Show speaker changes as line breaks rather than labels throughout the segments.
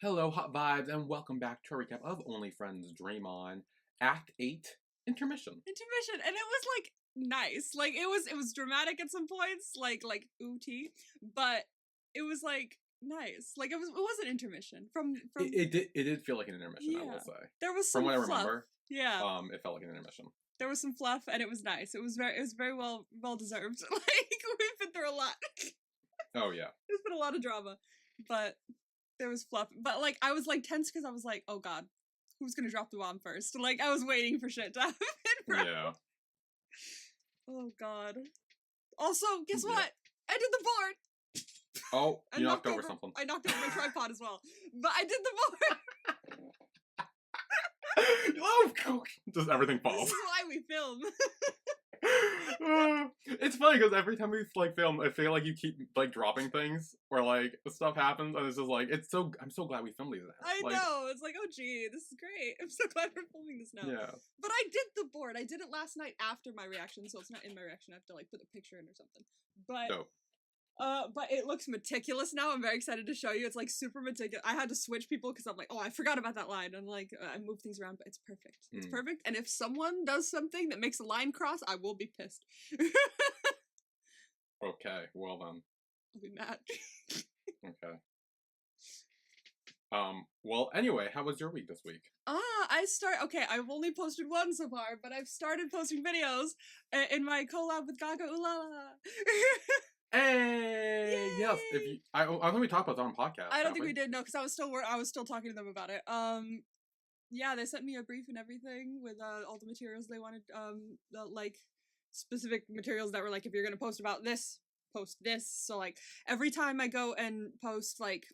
Hello, Hot Vibes, and welcome back to a recap of Only Friends Dream On, Act 8, Intermission.
Intermission, and it was like nice. Like it was dramatic at some points, like ooty, but it was like nice. Like it was an intermission from
It did feel like an intermission, I will
yeah.
say.
There was
From
some
what I
fluff.
remember,
Yeah.
it felt like an intermission.
There was some fluff and it was nice. It was very well deserved. Like we've been through a lot.
Oh, yeah.
There's been a lot of drama. But there was fluff. But like I was like tense because I was like, oh god, who's gonna drop the bomb first? Like I was waiting for shit to happen.
Yeah.
Oh god. Also, guess
Yeah.
what? I did the board.
Oh,
I
you knocked over something.
I knocked over my tripod as well. But I did the board.
Oh, just everything
This
falls.
is why we film.
It's funny because every time we film, I feel like you keep like dropping things where like stuff happens, and it's just like I'm so glad we filmed these.
I
Like,
know. It's like, oh gee, this is great. I'm so glad we're filming this now.
Yeah.
But I did the board. I did it last night after my reaction, so it's not in my reaction. I have to like put a picture in or something. But
Dope.
but it looks meticulous now. I'm very excited to show you. It's like super meticulous. I had to switch people because I'm like, oh, I forgot about that line. And like, I move things around, but it's perfect. It's perfect. And if someone does something that makes a line cross, I will be pissed.
Okay, well then.
I'll be mad.
Okay. Well, anyway, how was your week this week?
Okay, I've only posted one so far, but I've started posting videos in my collab with Gaga Ulala.
Hey,
Yay!
yes. I think we talked about that on podcast.
I don't think we did, no, because I was still talking to them about it. Yeah, they sent me a brief and everything with all the materials they wanted, like specific materials that were like, if you're gonna post about this, post this. So like every time I go and post like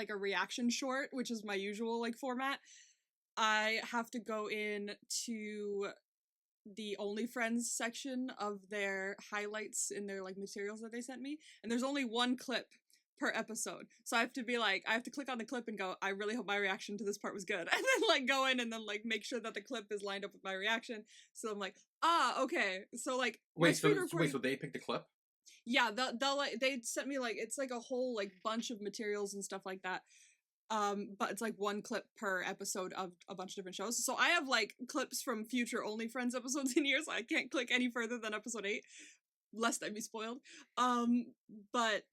a reaction short, which is my usual like format, I have to go in to the Only Friends section of their highlights in their like materials that they sent me, and there's only one clip per episode, so I have to click on the clip and go, I really hope my reaction to this part was good, and then like go in and then like make sure that the clip is lined up with my reaction. So I'm like, okay, so like
so they picked the clip?
Yeah, they sent me like, it's like a whole like bunch of materials and stuff like that. But it's like one clip per episode of a bunch of different shows. So I have like clips from future Only Friends episodes in here, so I can't click any further than episode 8, lest I be spoiled. But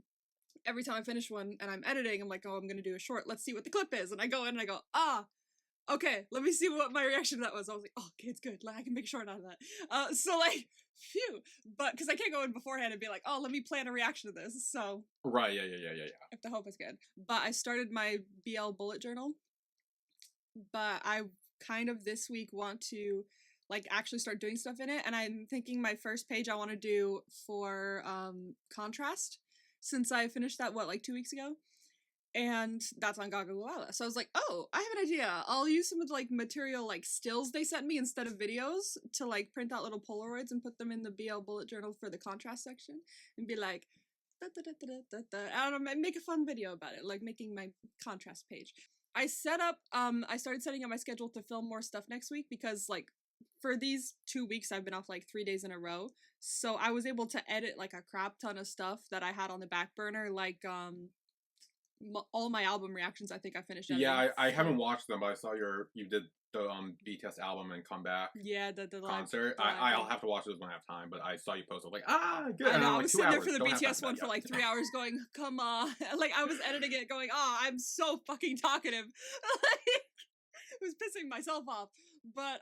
every time I finish one and I'm editing, I'm like, oh, I'm gonna do a short. Let's see what the clip is. And I go in and I go, okay, let me see what my reaction to that was. I was like, oh, okay, it's good. Like, I can make a short out of that. So like, phew. But because I can't go in beforehand and be like, oh, let me plan a reaction to this. So
Right, yeah.
I have to hope it's good. But I started my BL bullet journal. But I kind of this week want to like actually start doing stuff in it. And I'm thinking my first page I want to do for contrast, since I finished that, like 2 weeks ago? And that's on Gaga Luala. So I was like, oh, I have an idea. I'll use some of the like material like stills they sent me instead of videos to like print out little Polaroids and put them in the BL bullet journal for the contrast section and be like, da, da, da, da, da, da. I don't know, make a fun video about it, like making my contrast page. I started setting up my schedule to film more stuff next week because like for these 2 weeks I've been off like 3 days in a row. So I was able to edit like a crap ton of stuff that I had on the back burner, like all my album reactions. I think I finished editing.
Yeah, I haven't watched them, but I saw you did the BTS album and comeback.
Yeah, the
concert. I'll have to watch this when I have time, but I saw you post. I was like, good.
I know. I
like,
was sitting there for the BTS one for like 3 hours, going, come on. Like I was editing it, going, I'm so fucking talkative. Like, I was pissing myself off. But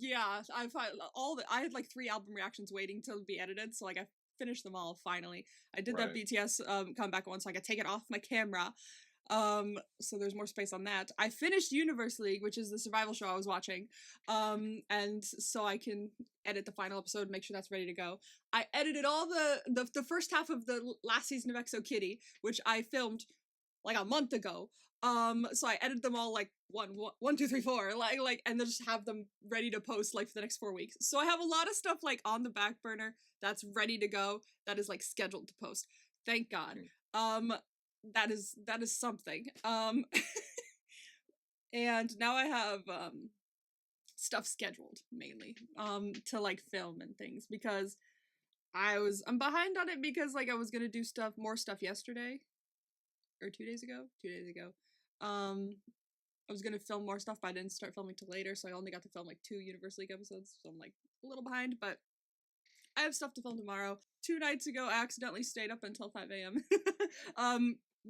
yeah, I had like 3 album reactions waiting to be edited, so like I finished them all finally. I did that BTS comeback one, so I could take it off my camera. So there's more space on that. I finished Universe League, which is the survival show I was watching. And so I can edit the final episode, make sure that's ready to go. I edited all the first half of the last season of EXO Kitty, which I filmed like a month ago. So I edited them all like one, 2, 3, 4, like, and then just have them ready to post like for the next 4 weeks. So I have a lot of stuff like on the back burner that's ready to go, that is like scheduled to post. Thank God. That is something. And now I have stuff scheduled mainly to like film and things, because I'm behind on it because like I was gonna do more stuff yesterday, or 2 days ago. 2 days ago. I was gonna film more stuff, but I didn't start filming till later, so I only got to film like 2 Universe League episodes, so I'm like a little behind, but I have stuff to film tomorrow. 2 nights ago, I accidentally stayed up until 5 a.m.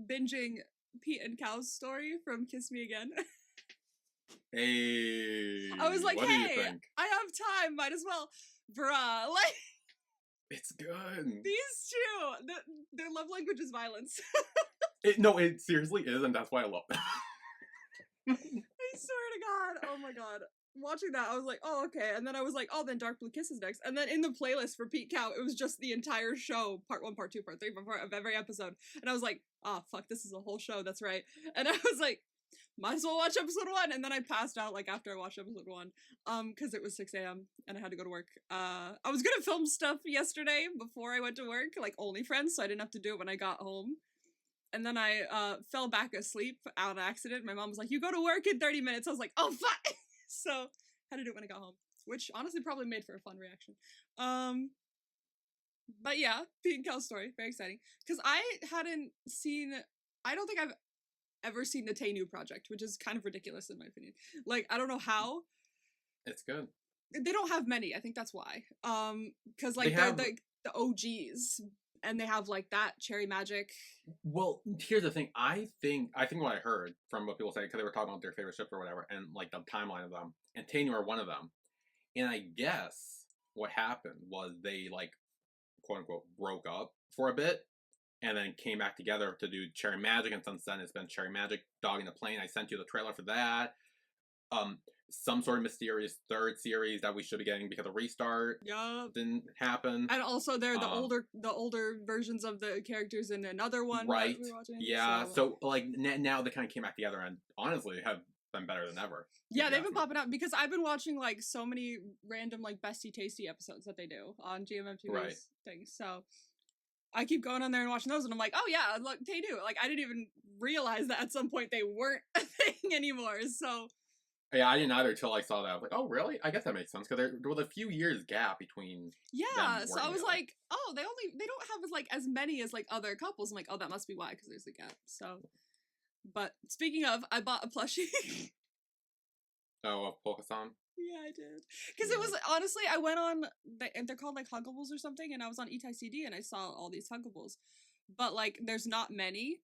Binging Pete and Cal's story from Kiss Me Again.
Hey,
I was like,
what
hey,
do you think?
I have time, might as well. Bruh, like,
It's good.
these two, their love language is violence.
No, it seriously is, and that's why I love that.
I swear to God. Oh my God. Watching that, I was like, oh, okay. And then I was like, oh, then Dark Blue Kiss is next. And then in the playlist for Pete Cow, it was just the entire show, part 1, part 2, part 3, part 4 of every episode. And I was like, oh, fuck, this is a whole show. That's right. And I was like, might as well watch episode 1. And then I passed out like after I watched episode 1, because it was 6 a.m. and I had to go to work. I was gonna film stuff yesterday before I went to work, like OnlyFriends, so I didn't have to do it when I got home. And then I fell back asleep out of accident. My mom was like, you go to work in 30 minutes. I was like, oh, fuck. So had to do it when I got home, which honestly probably made for a fun reaction. But yeah, Pete and Cal's story, very exciting. Because I don't think I've ever seen the Tainu project, which is kind of ridiculous in my opinion. Like, I don't know how.
It's good.
They don't have many. I think that's why. Because like they're the OGs. And they have like that Cherry Magic.
Well, here's the thing. I think what I heard from what people say, because they were talking about their favorite ships or whatever, and like the timeline of them, and Tainu are one of them. And I guess what happened was they like, quote unquote, broke up for a bit, and then came back together to do Cherry Magic, and since then it's been Cherry Magic, Dog in the Plane. I sent you the trailer for that. Some sort of mysterious 3rd series that we should be getting because of Restart.
Yeah,
didn't happen.
And also they're the older versions of the characters in another one.
Right.
That we're watching,
yeah. So like now they kind of came back together and honestly have been better than ever.
Yeah, they've been popping up because I've been watching like so many random like Bestie Tasty episodes that they do on GMMTV's things. So I keep going on there and watching those, and I'm like, oh yeah, look, they do. Like I didn't even realize that at some point they weren't a thing anymore. So.
Yeah, I didn't either until I saw that. I was like, oh, really? I guess that makes sense, because there was a few years gap between
so I was like, oh, they don't have like as many as like other couples. I'm like, oh, that must be why, because there's a gap. So, but speaking of, I bought a plushie.
Oh, of Polka-san?
Yeah, I did. Because it was, honestly, I went on, they're called like Huggables or something, and I was on Itai CD and I saw all these Huggables. But like, there's not many.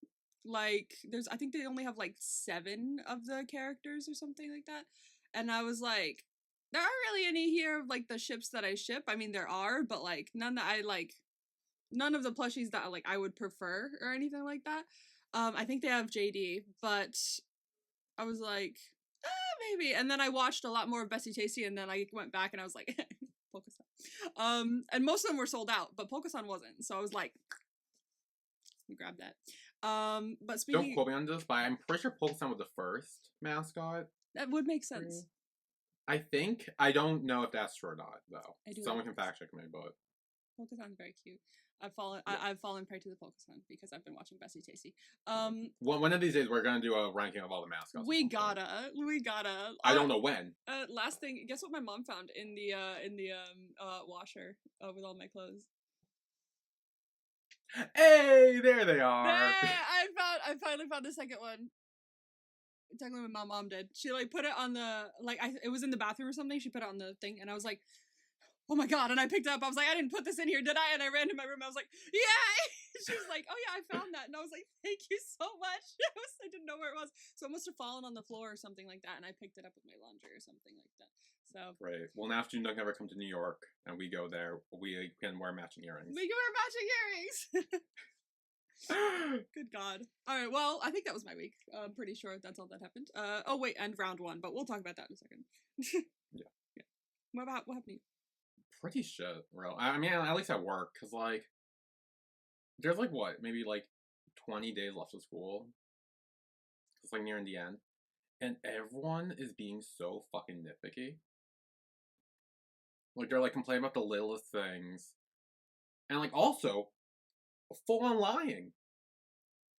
Like, I think they only have like 7 of the characters or something like that. And I was like, there aren't really any here of like the ships that I ship. I mean, there are, but like none that I like, none of the plushies that like I would prefer or anything like that. I think they have JD, but I was like, maybe. And then I watched a lot more of Bessie Tasty, and then I went back and I was like, Polka-san. And most of them were sold out, but Polka-san wasn't. So I was like, grab that. But speaking,
don't quote me on this, but I'm pretty sure Polka-san was the first mascot.
That would make sense.
I think. I don't know if that's true or not, though. Someone can fact check me, but
Polka-san's very cute. I've fallen prey to the Polka-san because I've been watching Bessie Tasty.
One of these days we're gonna do a ranking of all the mascots.
We gotta.
I don't know when.
Last thing, guess what my mom found in the washer with all my clothes.
Hey, there they are.
I finally found the second one. Technically, my mom did. She like put it on the it was in the bathroom or something. She put it on the thing, and I was like, oh my god! And I picked it up. I was like, I didn't put this in here, did I? And I ran to my room. I was like, yeah. She was like, oh yeah, I found that, and I was like, thank you so much. I didn't know where it was, so it must have fallen on the floor or something like that, and I picked it up with my laundry or something like that. So
right. Well, now if you don't ever come to New York and we go there, we can wear matching earrings.
We can wear matching earrings. Good God. All right. Well, I think that was my week. I'm pretty sure that's all that happened. Oh wait, and round 1, but we'll talk about that in a second.
Yeah.
What happened to you?
Pretty shit, bro. I mean, at least at work, cause like, there's like what, maybe like 20 days left of school. It's like nearing the end, and everyone is being so fucking nitpicky. Like, they're like complaining about the littlest things, and like also full on lying.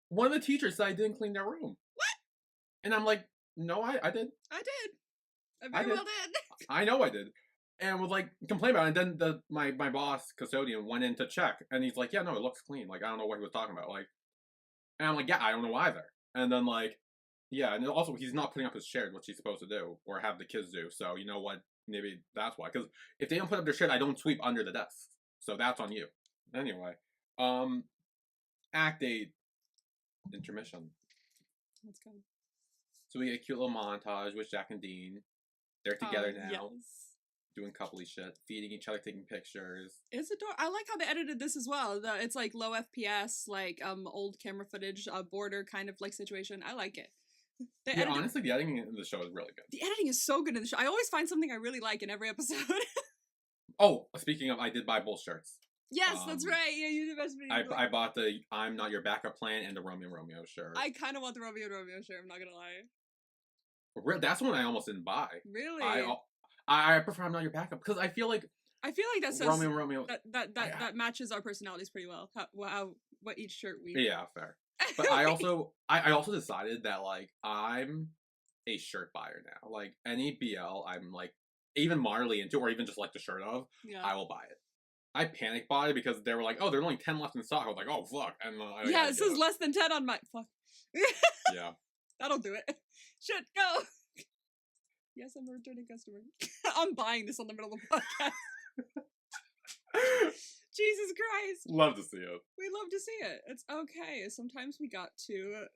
One of the teachers said I didn't clean their room.
What?
And I'm like, no, I did.
I did. I very well did.
I know I did. And was like, complain about it. And then my boss, custodian, went in to check. And he's like, yeah, no, it looks clean. Like, I don't know what he was talking about. Like, And I'm like, yeah, I don't know either. And then like, yeah, and also he's not putting up his shares, which he's supposed to do, or have the kids do. So you know what? Maybe that's why. Because if they don't put up their shit, I don't sweep under the desk. So that's on you. Anyway, Act 8, intermission.
Let's go.
So we get a cute little montage with Jack and Dean. They're together now,
Yes.
doing coupley shit, feeding each other, taking pictures.
It's adorable. I like how they edited this as well. It's like low FPS, like old camera footage, border kind of like situation. I like it.
Honestly, the editing in the show is really good.
The editing is so good in the show. I always find something I really like in every episode.
Oh, speaking of, I did buy both shirts.
Yes, that's right. Yeah, you did best.
I bought the I'm Not Your Backup Plan and the Romeo and Romeo shirt.
I kind of want the Romeo and Romeo shirt. I'm not gonna lie.
That's one I almost didn't buy.
Really?
I prefer I'm Not Your Backup because I feel like
that says
Romeo and Romeo
that matches our personalities pretty well. What each shirt we.
Yeah, fair. But I also decided that like I'm a shirt buyer now. Like any BL, I'm like even Marley into, or even just like the shirt of, I will buy it. I panic bought it because they were like, oh, there's only 10 left in stock. I was like, oh fuck, and
yeah, it says less than 10 on my fuck.
Yeah,
that'll do it. Shit, go. Yes, I'm a returning customer. I'm buying this on the middle of the podcast. Jesus Christ.
Love to see it.
We love to see it. It's okay. Sometimes we got to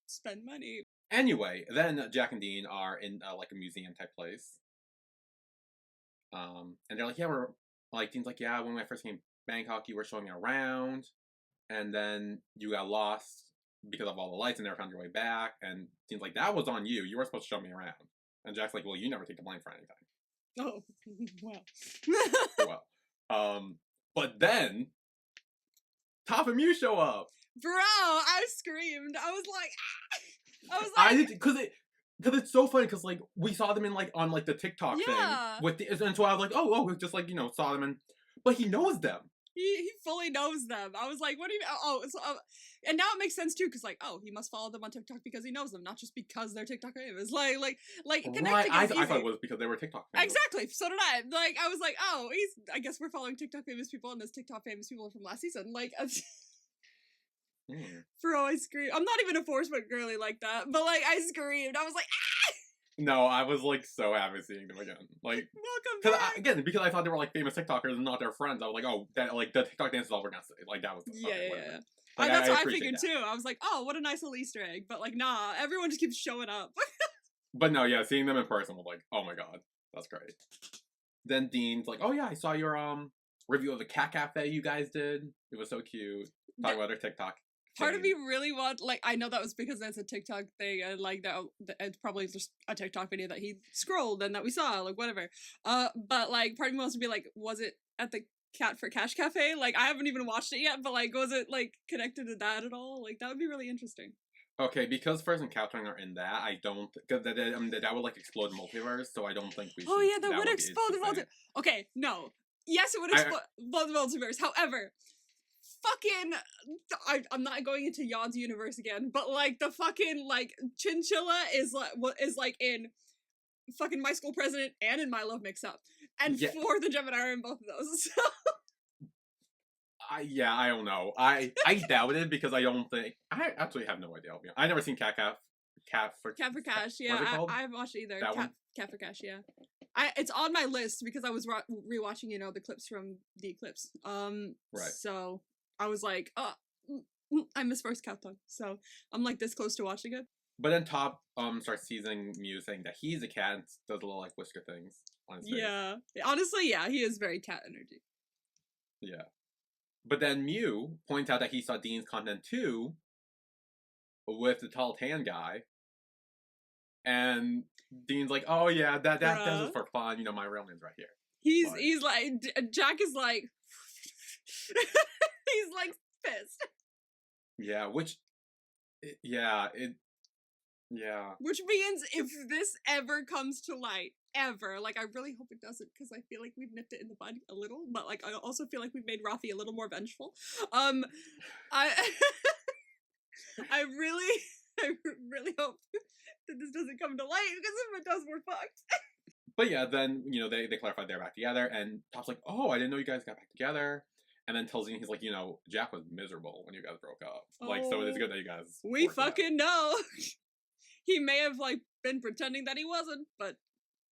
spend money.
Anyway, then Jack and Dean are in like a museum type place. And they're like, yeah, we're like, Dean's like, yeah, when I first came to Bangkok, you were showing me around, and then you got lost because of all the lights and never found your way back. And Dean's like, that was on you. You were supposed to show me around. And Jack's like, well, you never take the blame for anything.
Oh, well.
Well, but then Top and Mew show up.
Bro, I screamed. I was like,
because it's so funny because like we saw them in like on like the TikTok thing with and so I was like, oh, just like saw them but he knows them.
He fully knows them. I was like, what do you mean? Oh, so, and now it makes sense too, because like, oh, he must follow them on TikTok because he knows them, not just because they're TikTok famous. Like connecting
right. I thought it was because they were TikTok famous.
Exactly. So did I. Like, I was like, oh, I guess we're following TikTok famous people, and this TikTok famous people are from last season. Like, bro, I screamed. I'm not even a Forcefoot girly like that, but like, I screamed. I was like, ah!
No, I was like so happy seeing them again. Like,
welcome back.
Because I thought they were like famous TikTokers and not their friends. I was like, oh, that like the TikTok dances all we're gonna say. Like that was
yeah.
Like,
that's what I figured too. I was like, oh, what a nice little Easter egg. But like, nah, everyone just keeps showing up.
But no, yeah, seeing them in person was like, oh my god, that's great. Then Dean's like, oh yeah, I saw your review of the cat cafe you guys did. It was so cute. Talking about their TikTok.
Part of me really I know that was because that's a TikTok thing, and like that it's probably just a TikTok video that he scrolled and that we saw, like whatever. But like part of me wants to be like, was it at the Cat for Cash Cafe? Like I haven't even watched it yet, but like was it like connected to that at all? Like that would be really interesting.
Okay, because First and Captain are in that, I don't because that would like explode the multiverse, so I don't think we should.
Oh yeah, that would explode the multiverse. Okay, no. Yes, it would explode the multiverse. However, fucking I'm not going into Yon's universe again, but like the fucking like Chinchilla is like in fucking My School President and in My Love Mix Up, and for the Gemini are in both of those. So.
I don't know. I doubt it because I don't think I actually have no idea. I never seen Cat for Cash.
Yeah, I haven't watched it either. Cat for Cash. Yeah, it's on my list because I was rewatching the clips from the Eclipse.
Right.
So I was like, oh, I miss First Captain, so I'm like this close to watching it.
But then Top starts teasing Mew, saying that he's a cat and does little like whisker things on his face.
Yeah, honestly, yeah, he is very cat energy.
Yeah. But then Mew points out that he saw Dean's content too with the tall tan guy. And Dean's like, oh yeah, that's just for fun. My real name's right here.
He's like, Jack is like, he's like pissed.
Yeah, which
means if this ever comes to light, ever, like I really hope it doesn't, because I feel like we've nipped it in the bud a little, but like I also feel like we've made Raffy a little more vengeful. I really hope that this doesn't come to light, because if it does, we're fucked.
But yeah, then they clarify they're back together, and Top's like, oh, I didn't know you guys got back together. and then tells Dean, he's like, Jack was miserable when you guys broke up. Like, so it is good that you guys
we
worked it out.
fucking know. He may have, like, been pretending that he wasn't, but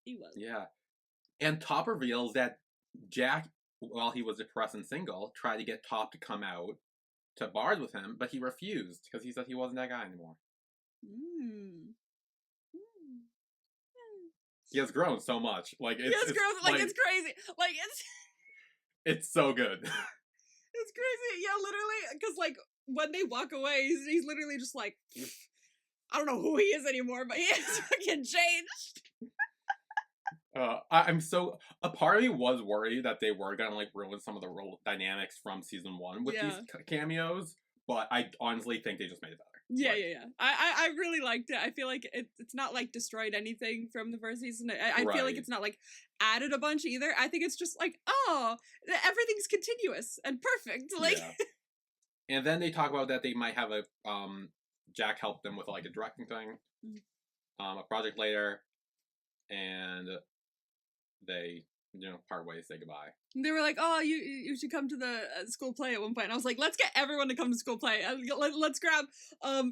he was.
Yeah. And Top reveals that Jack, while he was depressed and single, tried to get Top to come out to bars with him, but he refused because he said he wasn't that guy anymore. He has grown so much. Like, it's
it's crazy. Like,
it's so good.
It's crazy. Yeah, literally, because, like, when they walk away, he's literally just like, I don't know who he is anymore, but he has fucking changed.
I'm so... A part of me was worried that they were gonna, like, ruin some of the role dynamics from season 1 with these cameos, but I honestly think they just made it better.
Yeah. I really liked it. I feel like it's not, like, destroyed anything from the first season. I feel like it's not, like, added a bunch either. I think it's just like, oh, everything's continuous and perfect. Like...
Yeah. And then they talk about that they might have a... Jack helped them with, like, a directing thing, a project later, and they, part ways, say goodbye.
They were like, oh, you should come to the school play at one point. And I was like, let's get everyone to come to school play. Let's grab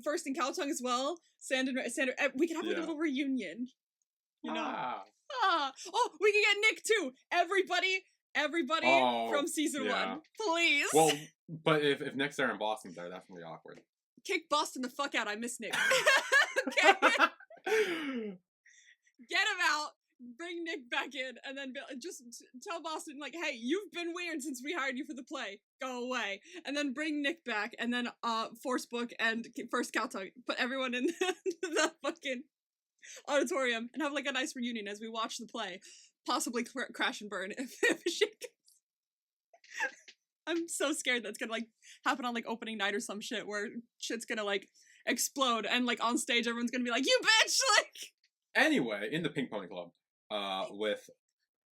First and Cowtongue as well. Sandra, we can have like a little reunion. You know? Oh, we can get Nick too. Everybody from season 1, please.
Well, but if Nick's there and Boston's there, that's gonna be awkward.
Kick Boston the fuck out. I miss Nick. Okay. Get him out. Bring Nick back in, and then just tell Boston, like, hey, you've been weird since we hired you for the play. Go away. And then bring Nick back, and then Force Book and First Cowtongue. Put everyone in the fucking auditorium and have, like, a nice reunion as we watch the play. Possibly crash and burn if shit goes. I'm so scared that's gonna, like, happen on, like, opening night or some shit where shit's gonna, like, explode and, like, on stage everyone's gonna be like, you bitch! Like...
Anyway, in the Pink Pony Club, with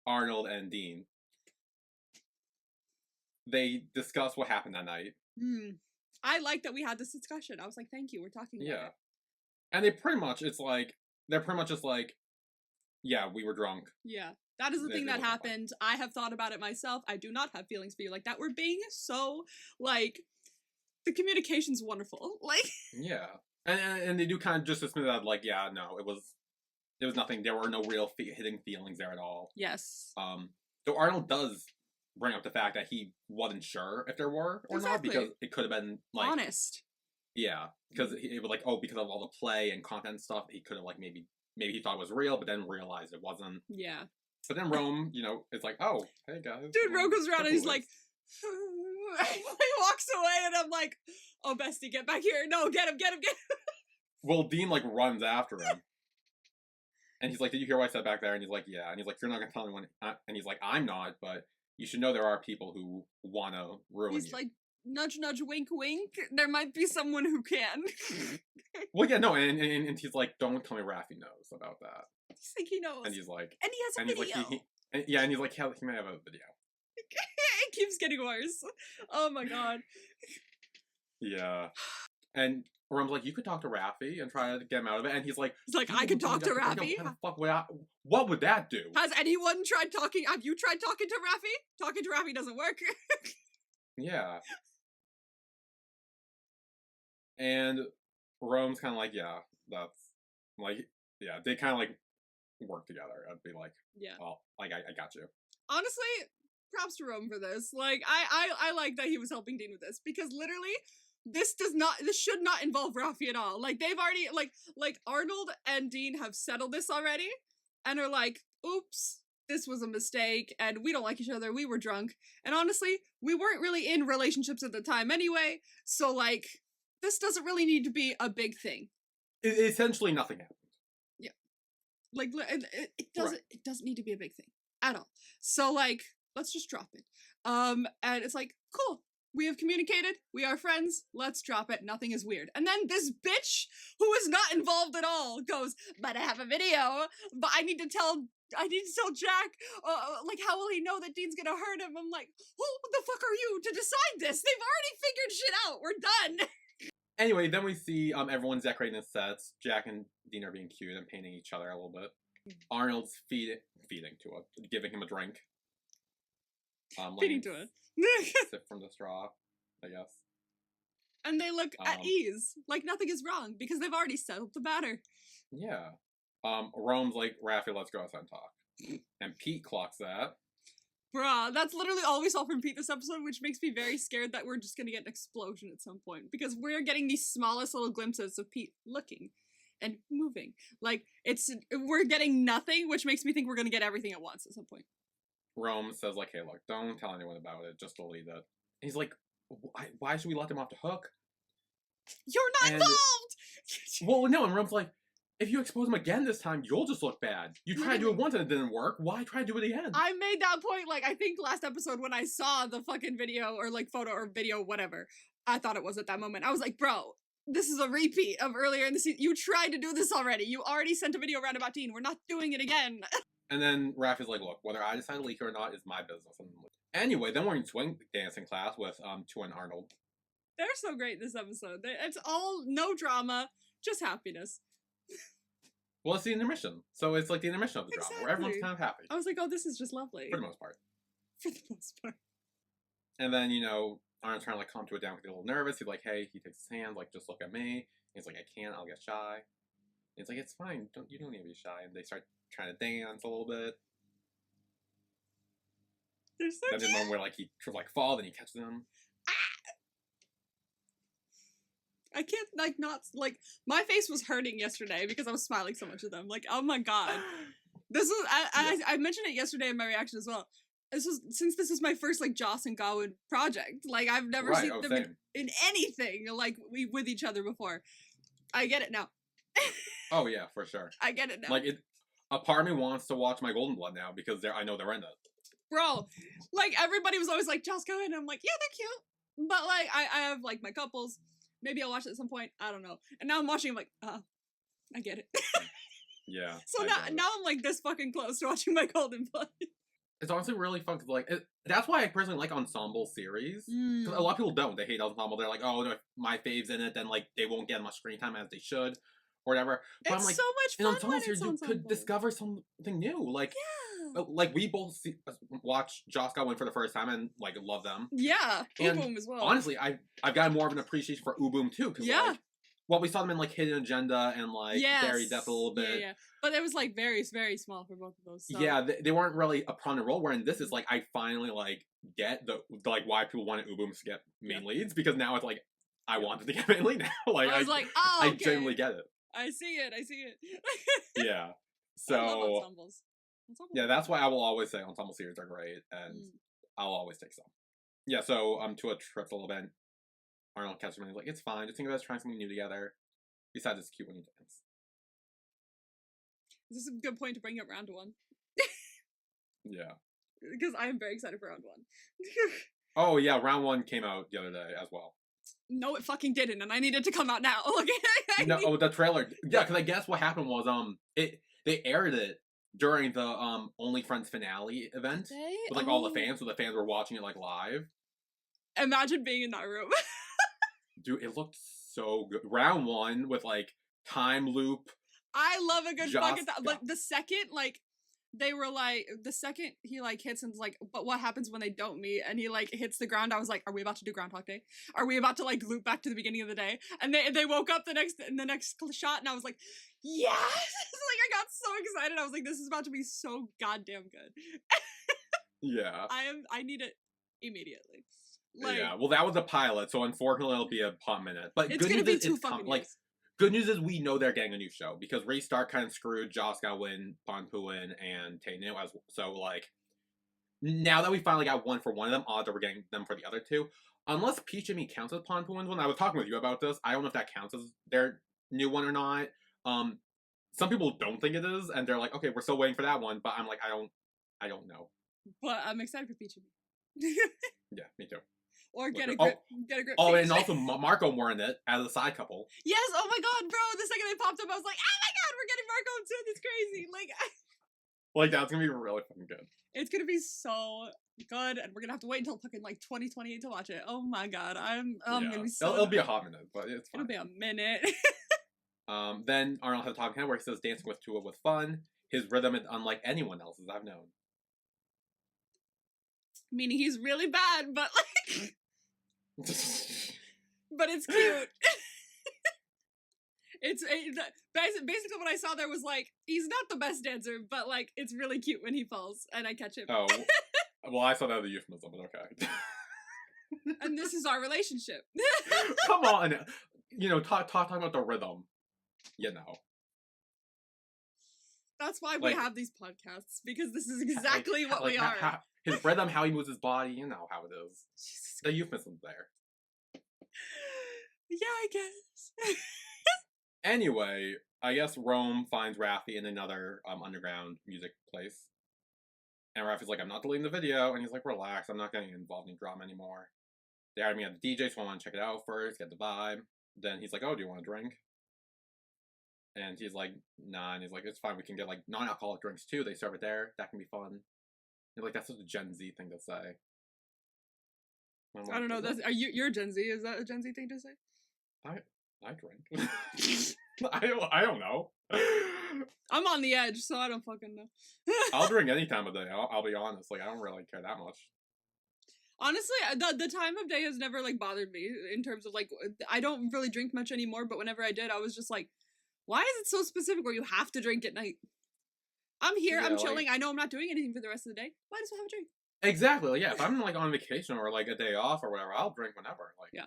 Arnold and Dean, they discuss what happened that night.
I like that we had this discussion. I was like, thank you, we're talking about it.
And they're pretty much just like, yeah, we were drunk.
Yeah. That is the thing that happened. I have thought about it myself. I do not have feelings for you like that. We're being so, like, the communication's wonderful. Like... Yeah.
And they do kind of just dismiss that, like, yeah, no, it was nothing. There were no real hidden feelings there at all.
Yes.
So Arnold does bring up the fact that he wasn't sure if there were or not, because it could have been, like... Honest. Yeah. Because it was like, because of all the play and content stuff, he could have, like, maybe he thought it was real, but then realized it wasn't. Yeah. But then Rome, it's like, oh, hey guys.
Dude, Rome goes around and he's like... he walks away and I'm like, oh, bestie, get back here. No, get him.
Well, Dean, like, runs after him. And he's like, did you hear what I said back there? And he's like, yeah. And he's like, you're not going to tell anyone. And he's like, I'm not, but you should know there are people who want to ruin you.
He's like, nudge, nudge, wink, wink. There might be someone who can.
Well, yeah, no. And he's like, don't tell me Raffy knows about that.
He's like, he knows.
And he's like...
And he has a video.
And he's like, he may have a video.
It keeps getting worse. Oh my god.
Yeah. And Rome's like, you could talk to Raffy and try to get him out of it. And he's like,
I could talk to Raffy?
What would that do?
Has anyone tried talking? Have you tried talking to Raffy? Talking to Raffy doesn't work.
Yeah. And Rome's kind of like, yeah, that's, like, yeah, they kind of, like, work together. I'd be like, yeah, well, like, I got you.
Honestly, props to Rome for this. Like, I like that he was helping Dean with this, because literally, this should not involve Raffy at all. Like, they've already, like Arnold and Dean have settled this already, and are like, oops, this was a mistake, and we don't like each other, we were drunk, and honestly, we weren't really in relationships at the time anyway, so, like, this doesn't really need to be a big thing.
Essentially, nothing happened.
Yeah. Like, it doesn't need to be a big thing. At all. So, like, let's just drop it. And it's like, cool. We have communicated. We are friends. Let's drop it. Nothing is weird. And then this bitch, who is not involved at all, goes, but I have a video. But I need to tell Jack, like, how will he know that Dean's gonna hurt him? I'm like, who the fuck are you to decide this? They've already figured shit out. We're done.
Anyway, then we see everyone's decorating the sets. Jack and Dean are being cute and painting each other a little bit. Arnold's feeding to him, giving him a drink.
Feeding to it.
Sip from the straw, I guess.
And they look at ease, like nothing is wrong, because they've already settled the matter.
Yeah. Rome's like, Raffy, let's go outside and talk. And Pete clocks that.
Bruh, that's literally all we saw from Pete this episode, which makes me very scared that we're just gonna get an explosion at some point. Because we're getting these smallest little glimpses of Pete looking and moving. Like, we're getting nothing, which makes me think we're gonna get everything at once at some point.
Rome says, like, hey, look, don't tell anyone about it, just delete it. And he's like, why should we let them off the hook?
You're not involved!
Well, no, and Rome's like, if you expose him again this time, you'll just look bad. You tried to do it once and it didn't work. Why try to do it again?
I made that point, like, I think last episode when I saw the fucking video, or, like, photo or video, whatever, I thought it was at that moment. I was like, bro, this is a repeat of earlier in the season. You tried to do this already. You already sent a video around about Dean. We're not doing it again.
And then Raph is like, look, whether I decide to leak it or not is my business. And anyway, then we're in swing dancing class with Tua and Arnold.
They're so great this episode. It's all no drama, just happiness.
Well, it's the intermission. So it's like the intermission of the drama, where everyone's kind of happy.
I was like, oh, this is just lovely.
For the most part.
For the most part.
And then, Arnold's trying to, like, calm to it down because he's a little nervous. He's like, hey, he takes his hand, like, just look at me. He's like, I can't, I'll get shy. And he's like, it's fine, you don't need to be shy. And they start trying to dance a little bit.
They're so
Then there's a moment where, like, he fall, then he catches them.
I can't, like, not, like, my face was hurting yesterday because I was smiling so much at them. Like, oh my god. This was, I mentioned it yesterday in my reaction as well. Since this is my first, like, Joss and Gawain project, like, I've never seen them in anything, like, with each other before. I get it now.
Oh, yeah, for sure.
I get it now.
Like, a part of me wants to watch My Golden Blood now because I know they're in it.
Bro, like, everybody was always like, Joss, Gawain, and I'm like, yeah, they're cute. But, like, I have, like, my couples. Maybe I'll watch it at some point. I don't know. And now I'm watching, I'm like, I get it.
Yeah.
So now I'm, like, this fucking close to watching My Golden Blood.
It's honestly really fun, because, like, that's why I personally like ensemble series. Because a lot of people don't. They hate ensemble. They're like, oh, no, if my fave's in it, then, like, they won't get as much screen time as they should, or whatever. But
It's
I'm like,
so much fun
in ensemble series, you
ensemble.
could discover something new. Like,
yeah.
Like, we both watched Joss Gawain for the first time and, like, love them.
Yeah, Uboom as well.
Honestly, I've got more of an appreciation for Uboom, too. Because, like, well, we saw them in, like, Hidden Agenda and, like, Very Death a little bit.
Yeah. But it was, like, very, very small for both of those. So.
Yeah, they weren't really a prominent role, wherein this is, like, I finally, like, get the like, why people wanted Uboom to get main leads, because now it's, like, I wanted to get main lead now. Like,
I was like, oh, okay.
I genuinely get it.
I see it.
Yeah. So,
I love ensembles.
Yeah, that's why I will always say ensemble series are great, and I'll always take some. Yeah, so, Tua trips a little bit. Arnold catches him and he's like, it's fine, just think about us trying something new together. Besides, it's cute when you dance.
This is a good point to bring up round one.
Yeah.
Because I am very excited for round one.
Oh, yeah, round one came out the other day as well.
No, it fucking didn't, and I need it to come out now.
No, the trailer. Yeah, because I guess what happened was, they aired it during the, Only Friends finale event. With, like, all the fans, so the fans were watching it, like, live.
Imagine being in that room.
Dude, it looked so good. Round one with, like, time loop.
I love a good fucking time. Like, the second, like, they were like, the second he, like, hits and is like, but what happens when they don't meet? And he, like, hits the ground. I was like, are we about to do Groundhog Day? Are we about to, like, loop back to the beginning of the day? And they woke up in the next shot, and I was like, yes! Like, I got so excited. I was like, this is about to be so goddamn good.
Yeah.
I need it immediately. Like,
yeah, well, that was a pilot, so unfortunately it'll be a hot minute. But
it's gonna be 2 fucking years.
Good news is we know they're getting a new show, because Ray Stark kind of screwed Joss Gawain, Ponpuin, and Tainu. So, like, now that we finally got one for one of them, odds are we're getting them for the other two. Unless Peach and Me counts as Ponpuin's one. I was talking with you about this. I don't know if that counts as their new one or not. Some people don't think it is, and they're like, okay, we're still waiting for that one, but I'm like, I don't know.
But I'm excited for Peach and Me.
Yeah, me too.
Or get a grip.
Oh, and also Marco more in it as a side couple.
Yes, oh my god, bro. The second they popped up, I was like, oh my god, we're getting Marco too. That's crazy. Like,
that's gonna be really fucking good.
It's gonna be so good, and we're gonna have to wait until fucking, like, 2028 to watch it. Oh my god, I'm gonna be so...
It'll be a hot minute, but it's fine.
It'll be a minute.
Then Arnold has a talking head where he says dancing with Tua was fun. His rhythm is unlike anyone else's I've known.
Meaning he's really bad, but like, but it's cute. Basically what I saw there was like, he's not the best dancer, but like, it's really cute when he falls and I catch him.
Oh, well, I saw that as a euphemism, but okay.
And this is our relationship.
Come on, you know, talking about the rhythm, you know.
That's why we have these podcasts, because this is exactly what we are.
His rhythm, how he moves his body, you know how it is. The euphemism's there.
Yeah, I guess.
Anyway, I guess Rome finds Raffy in another underground music place. And Raffy's like, I'm not deleting the video. And he's like, relax, I'm not getting involved in drama anymore. They hired me at the DJ, so I want to check it out first, get the vibe. Then he's like, oh, do you want a drink? And he's like, nah. And he's like, it's fine, we can get like non-alcoholic drinks too. They serve it there. That can be fun. And like, that's such a Gen Z thing to say. Like,
I don't know. You're Gen Z. Is that a Gen Z thing to say?
I drink. I don't know.
I'm on the edge, so I don't fucking know.
I'll drink any time of day. I'll be honest. Like, I don't really care that much.
Honestly, the time of day has never like bothered me in terms of like, I don't really drink much anymore, but whenever I did, I was just like, why is it so specific where you have to drink at night? I'm here, I'm chilling, I know I'm not doing anything for the rest of the day. Might as well have a drink.
Exactly. Like, yeah, if I'm like on vacation or like a day off or whatever, I'll drink whenever. Like,
yeah.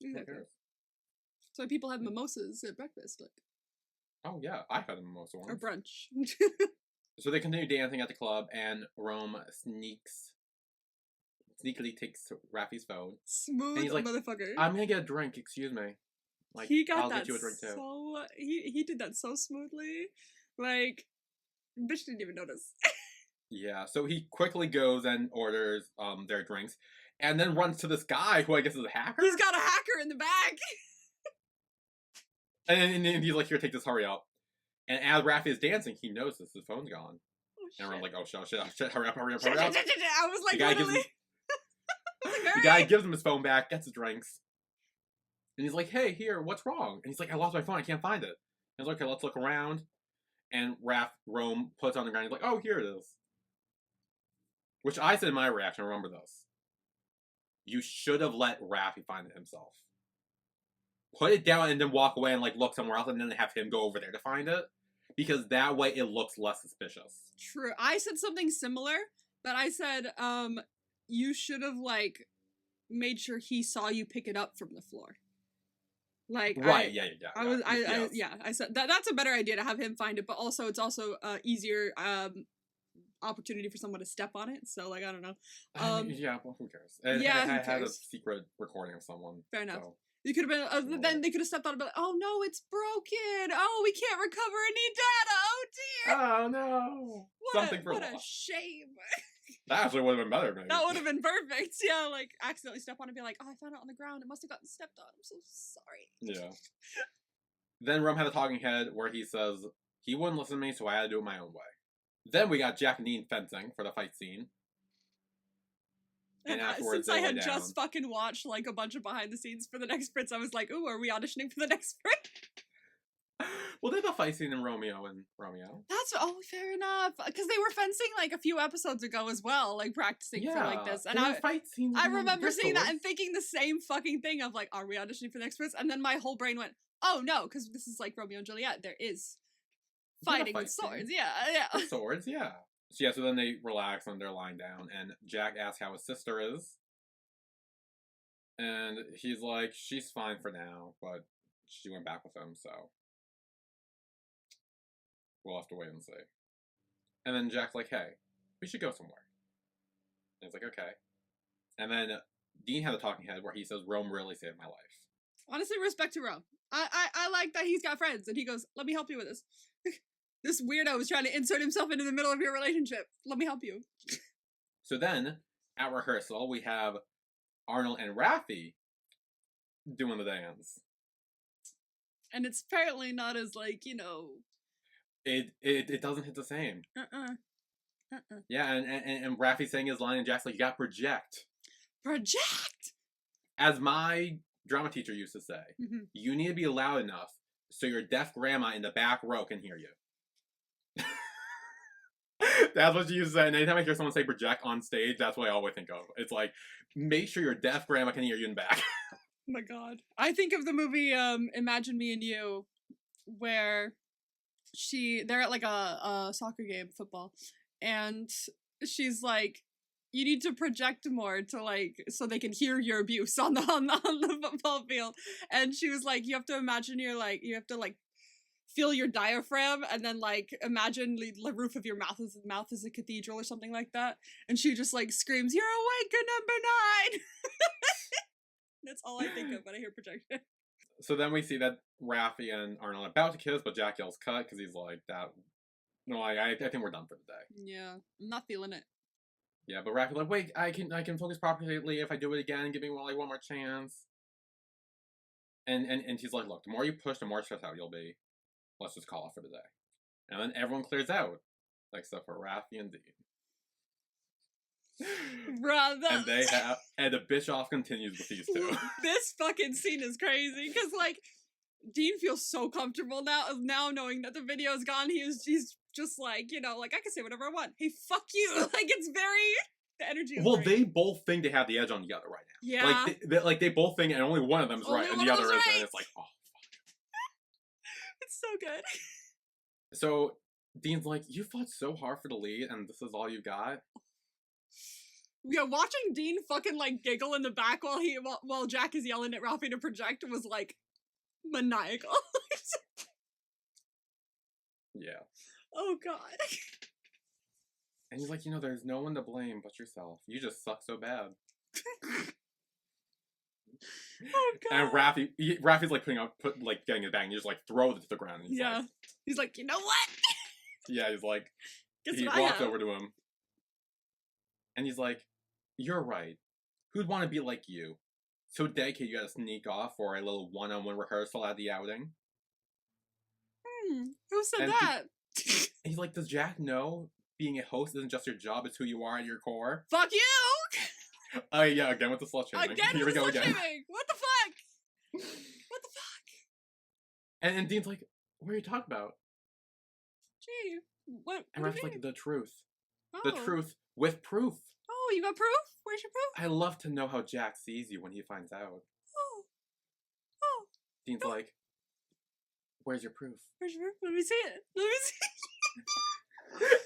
Exactly. So people have mimosas at breakfast, like.
Oh yeah, I had a mimosa once.
Or brunch.
So they continue dancing at the club, and Rome sneakily takes Raffy's phone.
Smooth
and he's like,
motherfucker.
I'm gonna get a drink, excuse me. Like, I'll get you a drink too.
So he did that so smoothly. Like, bitch didn't even notice.
Yeah, so he quickly goes and orders their drinks, and then runs to this guy who I guess is a hacker.
He's got a hacker in the back.
And he's like, here, take this, hurry up. And as Raffy is dancing, he notices his phone's gone. Oh, and we're like, oh shit, hurry up. I was like, literally. The guy gives him his phone back, gets his drinks. And he's like, hey, here, what's wrong? And he's like, I lost my phone, I can't find it. And he's like, okay, let's look around. And Rome puts it on the ground, he's like, oh, here it is. Which I said in my reaction, remember this. You should have let Raffy find it himself. Put it down and then walk away and like look somewhere else and then have him go over there to find it. Because that way it looks less suspicious.
True. I said something similar, but I said, you should have like made sure he saw you pick it up from the floor. Like,
right,
I said that's a better idea to have him find it, but also it's also easier opportunity for someone to step on it. So like, I don't know.
Yeah, well, who cares? I had a secret recording of someone.
Fair enough.
So.
You could have been, then they could have stepped on it and been like, oh no, it's broken. Oh, we can't recover any data. Oh dear.
Oh no.
What a shame.
That actually would have been better, maybe.
That would have been perfect. Yeah, like accidentally step on it and be like, oh, I found it on the ground. It must have gotten stepped on. I'm so sorry.
Yeah. Then Rum had a talking head where he says he wouldn't listen to me, so I had to do it my own way. Then we got Jack and Dean fencing for the fight scene. And afterwards,
since I had just fucking watched like a bunch of behind the scenes for the next Prince, I was like, ooh, are we auditioning for the next Prince?
Well, there's a fight scene in Romeo and Romeo.
Fair enough. Because they were fencing like a few episodes ago as well, like practicing for like this. And I remember seeing that and thinking the same fucking thing of like, are we auditioning for the next Prince? And then my whole brain went, oh no, because this is like Romeo and Juliet. There is fighting with swords. Yeah.
With swords, yeah. So then they relax and they're lying down, and Jack asks how his sister is. And he's like, she's fine for now, but she went back with him, so we'll have to wait and see. And then Jack's like, hey, we should go somewhere. And he's like, okay. And then Dean had a talking head where he says, Rome really saved my life.
Honestly, respect to Rome. I like that he's got friends, and he goes, let me help you with this. This weirdo was trying to insert himself into the middle of your relationship. Let me help you.
So then, at rehearsal, we have Arnold and Raffy doing the dance.
And it's apparently not as, like, you know...
It doesn't hit the same. Yeah, and Raffy saying his line, and Jack's like, you gotta project.
Project!
As my drama teacher used to say, you need to be loud enough so your deaf grandma in the back row can hear you. That's what she used to say. And anytime I hear someone say project on stage, that's what I always think of. It's like, make sure your deaf grandma can hear you in the back.
Oh my god. I think of the movie Imagine Me and You, where they're at like a soccer game, football, and she's like, you need to project more to like so they can hear your abuse on the football field. And she was like, you have to imagine you have to like feel your diaphragm and then like imagine the roof of your mouth is a cathedral or something like that. And she just like screams, "You're awake at number 9." That's all I think of when I hear projection.
So then we see that Raffy and Arnold are about to kiss, but Jack yells cut because he's like, that. No, I think we're done for the day.
Yeah, I'm not feeling it.
Yeah, but Raffy's like, wait, I can focus properly if I do it again. Give me like one more chance. And she's like, look, the more you push, the more stressed out you'll be. Let's just call off for the day. And then everyone clears out, except for Raffy and Dean.
Brother.
And the bitch-off continues with these two.
This fucking scene is crazy because like Dean feels so comfortable now knowing that the video is gone. He's just like, you know, like I can say whatever I want. Hey, fuck you! Like it's very the energy.
Well, they both think they have the edge on the other right now.
Yeah,
like they both think, and only one of them is right, and the other isn't. And it's like, oh, fuck.
It's so good.
So Dean's like, you fought so hard for the lead, and this is all you got.
Yeah, watching Dean fucking like giggle in the back while Jack is yelling at Raffy to project was like maniacal.
Yeah.
Oh god.
And he's like, you know, there's no one to blame but yourself. You just suck so bad.
Oh god.
And Raffy's like getting it back, and he just like throws it to the ground. And
he's like, you know what?
Yeah, he's like,
Guess
he walks over to him, and he's like, you're right. Who'd want to be like you? So dedicated you gotta sneak off for a little one-on-one rehearsal at the outing?
Who said that?
And he's like, does Jack know being a host isn't just your job, it's who you are at your core?
Fuck you!
Yeah, again with the slut shaming.
Here we go again. What the fuck? What the fuck?
And Dean's like, what are you talking about?
Gee, what?
And Raph's like, the truth.
Oh.
The truth with proof.
Oh, you got proof? Where's your proof?
I love to know how Jack sees you when he finds out.
Oh.
Dean's like, where's your proof?
Where's your proof? Let me see it. Let me see it.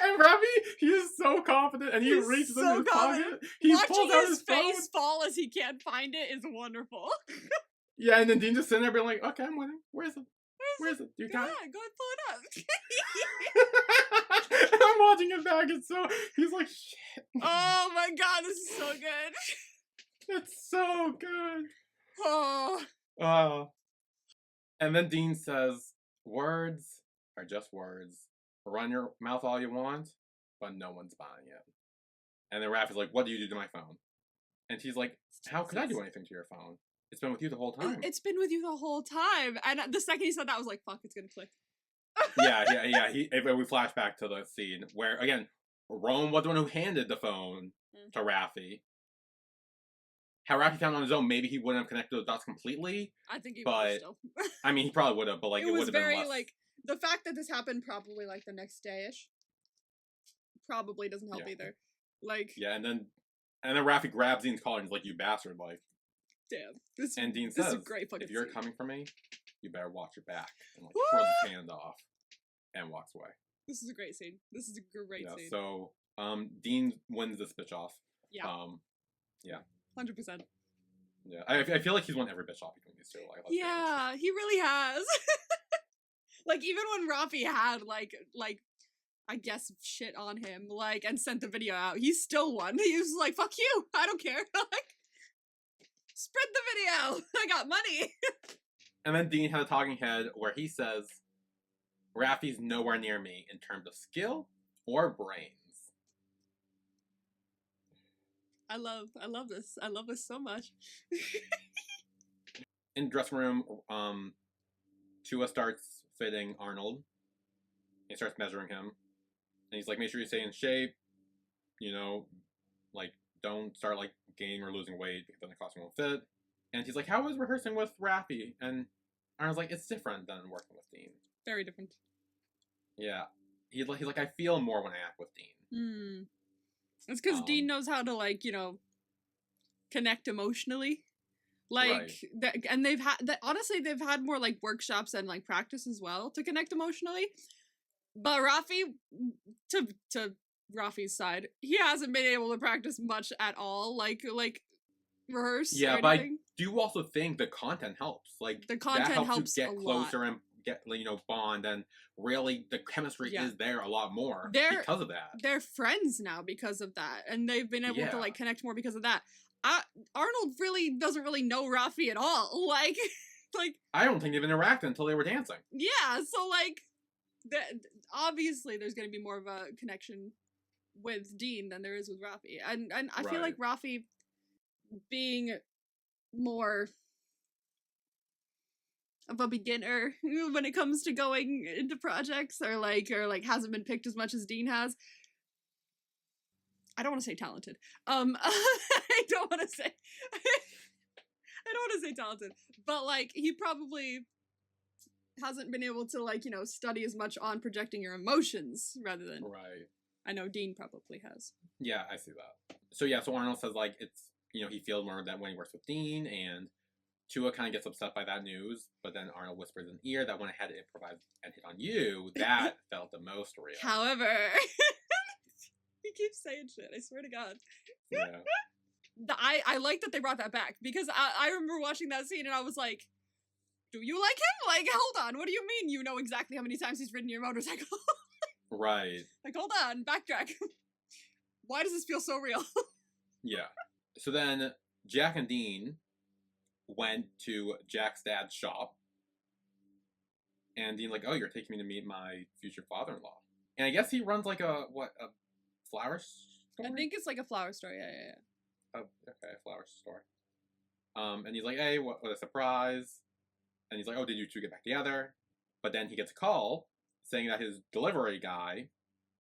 And Raffy, he is so confident, and he reaches in his pocket. He pulls out his
face fall as he can't find it is wonderful.
Yeah, and then Dean just sitting there being like, okay, I'm winning. Where is it? Where's it? You got it?
Go and pull it up.
I'm watching it back. He's like, shit.
Oh my god, this is so good.
It's so good.
Oh.
And then Dean says, words are just words. Run your mouth all you want, but no one's buying it. And then Raffy's like, what do you do to my phone? And she's like, how could I do anything to your phone? It's been with you the whole time.
It's been with you the whole time. And the second he said that, I was like, fuck, it's gonna click.
We flash back to the scene where, again, Rome was the one who handed the phone to Raffy. How Raffy found on his own, maybe he wouldn't have connected those dots completely.
I think he would have still.
I mean, he probably would have, but like it would have been less.
Like, the fact that this happened probably like the next day-ish probably doesn't help either. Like,
yeah, and then Raffy grabs Dean's collar and he's like, you bastard, like,
damn.
And Dean
this
says,
is a great fucking
if you're
scene.
coming for me, you better watch your back. And like throws his hand off and walks away.
This is a great scene. This is a great scene.
So Dean wins this bitch off.
Yeah. 100%.
Yeah. I feel like he's won every bitch off between these two. Like,
yeah, he really has. Like, even when Raffy had like I guess shit on him, like, and sent the video out, he still won. He was like, fuck you, I don't care. Like, spread the video. I got money.
And then Dean had a talking head where he says, Raffy's nowhere near me in terms of skill or brains.
I love this. I love this so much.
In the dressing room, Chua starts fitting Arnold. He starts measuring him. And he's like, make sure you stay in shape. You know, like, don't start, like, gaining or losing weight because then the costume won't fit. And he's like, how was rehearsing with Raffy? And Arnold's like, it's different than working with Dean.
Very different.
Yeah. he's like, I feel more when I act with Dean.
Hmm. It's because Dean knows how to, like, connect emotionally. Like,
Right.
and they've had, honestly, they've had more, like, workshops and, like, practice as well to connect emotionally. But Raffy, to Rafi's side, he hasn't been able to practice much at all. Like rehearse or
Yeah, but I
anything.
do also think the content helps. Like,
The
that
content
helps you
helps a
get
lot.
closer and get, bond, and really the chemistry
Yeah.
is there a lot more
They're
because of that.
they're friends now because of that, and they've been able to, like, connect more because of that. Arnold really doesn't really know Rafi at all. Like
I don't think they've interacted until they were dancing.
yeah. So like, obviously there's going to be more of a connection with Dean than there is with Rafi, and I feel like Rafi being more of a beginner when it comes to going into projects, or hasn't been picked as much as Dean has. I don't want to say talented. I don't want to say I don't want to say talented, but like, he probably hasn't been able to, like, study as much on projecting your emotions rather than I know Dean probably has.
Yeah, I see that. So yeah, so Arnold says, like, it's, he feels more that when he works with Dean, and Tua kind of gets upset by that news, but then Arnold whispers in ear that when I had to improvise and hit on you, that felt the most real.
However, he keeps saying shit, I swear to God.
Yeah.
I like that they brought that back, because I remember watching that scene and I was like, do you like him? Like, hold on, what do you mean you know exactly how many times he's ridden your motorcycle?
Right.
Like, hold on, backtrack. Why does this feel so real?
Yeah. So then Jack and Dean went to Jack's dad's shop, and Dean like, oh, you're taking me to meet my future father-in-law. And I guess he runs like a flower store?
I think it's like a flower store, yeah.
Oh, okay, a flower store. And he's like, hey, what a surprise. And he's like, oh, did you two get back together? But then he gets a call saying that his delivery guy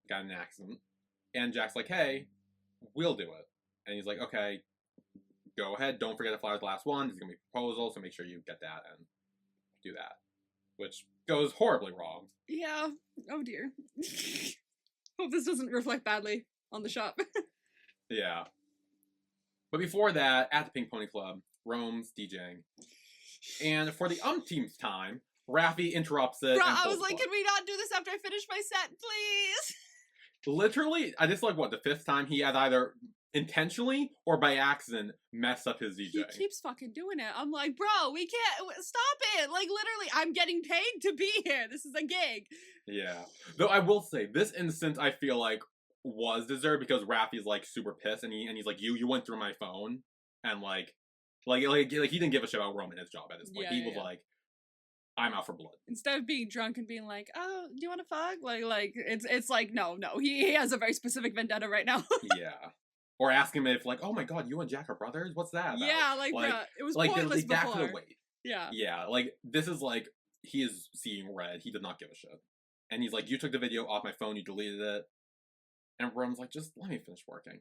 got in an accident. And Jack's like, hey, we'll do it. And he's like, okay, go ahead. Don't forget the flower's the last one. There's going to be a proposal, so make sure you get that and do that. Which goes horribly wrong.
Yeah. Oh, dear. Hope this doesn't reflect badly on the shop.
Yeah. But before that, at the Pink Pony Club, Rome's DJing. And for the umpteenth time, Raffy interrupts it.
Bro, I was like, can we not do this after I finish my set, please?
Literally, I just like, what, the fifth time he had either intentionally or by accident messed up his DJ.
He keeps fucking doing it. I'm like, bro, we can't, stop it. Like, literally, I'm getting paid to be here. This is a gig.
Yeah. Though I will say, this instance I feel like was deserved, because Raffy's like super pissed, and he's like, you went through my phone, and like he didn't give a shit about Roman his job at this point. He was like, I'm out for blood.
Instead of being drunk and being like, oh, do you want to fuck? Like it's like, no. He has a very specific vendetta right now.
Yeah. Or ask him if, like, oh my god, you and Jack are brothers? What's that about?
Yeah, like bruh, it was like, pointless before. That could wait. Yeah.
Yeah, like, this is like, he is seeing red. He did not give a shit. And he's like, you took the video off my phone, you deleted it. And Rome's like, just let me finish working.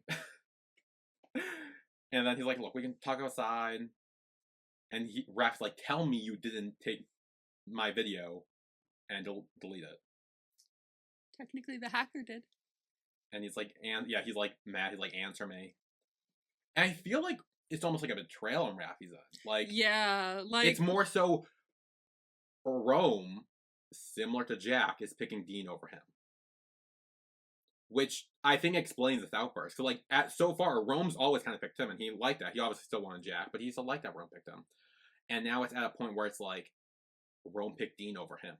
And then he's like, look, we can talk outside. And Raph's like, tell me you didn't take my video and delete it.
Technically, the hacker did.
And he's like, he's like mad. He's like, answer me. And I feel like it's almost like a betrayal on Raffy's end. Like,
yeah, like,
it's more so Rome, similar to Jack, is picking Dean over him. Which I think explains this outburst. So, like, so far, Rome's always kind of picked him, and he liked that. He obviously still wanted Jack, but he still liked that Rome picked him. And now it's at a point where it's like, Rome picked Dean over him.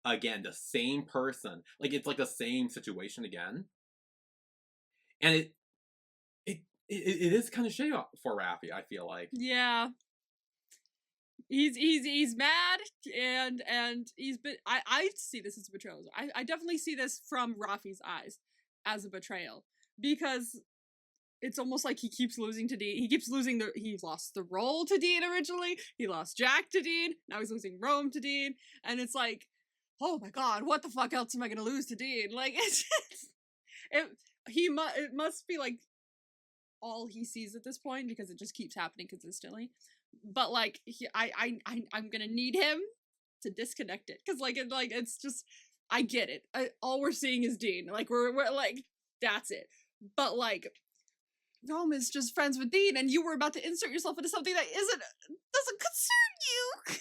Again, the same person. Like, it's like the same situation again. And it is kind of shitty for Raffy, I feel like.
Yeah. He's mad, and he's been, I see this as a betrayal. I definitely see this from Rafi's eyes as a betrayal, because it's almost like he keeps losing to Dean. He keeps losing he lost the role to Dean originally. He lost Jack to Dean. Now he's losing Rome to Dean. And it's like, oh my god, what the fuck else am I gonna lose to Dean? Like, it must be like all he sees at this point, because it just keeps happening consistently. But like, I'm gonna need him to disconnect it, because it's just, I get it. All we're seeing is Dean. Like, we're like, that's it. But, like, Rome is just friends with Dean, and you were about to insert yourself into something that doesn't concern you.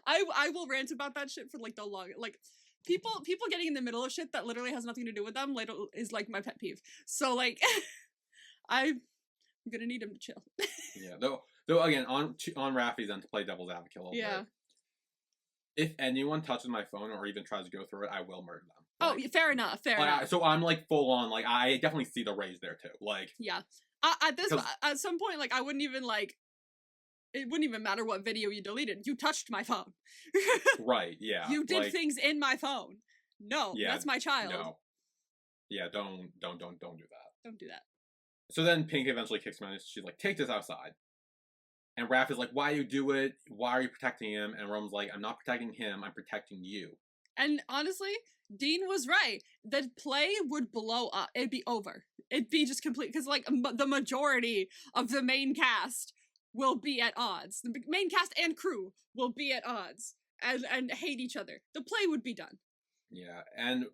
I will rant about that shit for, like, the long, like, people getting in the middle of shit that literally has nothing to do with them, like, is, like, my pet peeve. So, like, I'm gonna need him to chill.
Yeah, though again, on Raffy's end, to play devil's advocate a little bit. If anyone touches my phone or even tries to go through it, I will murder them.
Like, oh, fair enough.
So I'm like full on, like I definitely see the rage there too. Like,
yeah, at some point, like I wouldn't even like. It wouldn't even matter what video you deleted. You touched my phone.
Right. Yeah.
You did things in my phone. No, yeah, that's my child.
No. Yeah. Don't do that.
Don't do that.
So then Pink eventually kicks him out. She's like, "Take this outside." And Raph is like, "Why do you do it? Why are you protecting him?" And Rome's like, "I'm not protecting him. I'm protecting you."
And honestly, Dean was right. The play would blow up. It'd be over. It'd be just complete. Because, like, the majority of the main cast will be at odds. The main cast and crew will be at odds and hate each other. The play would be done.
Yeah, and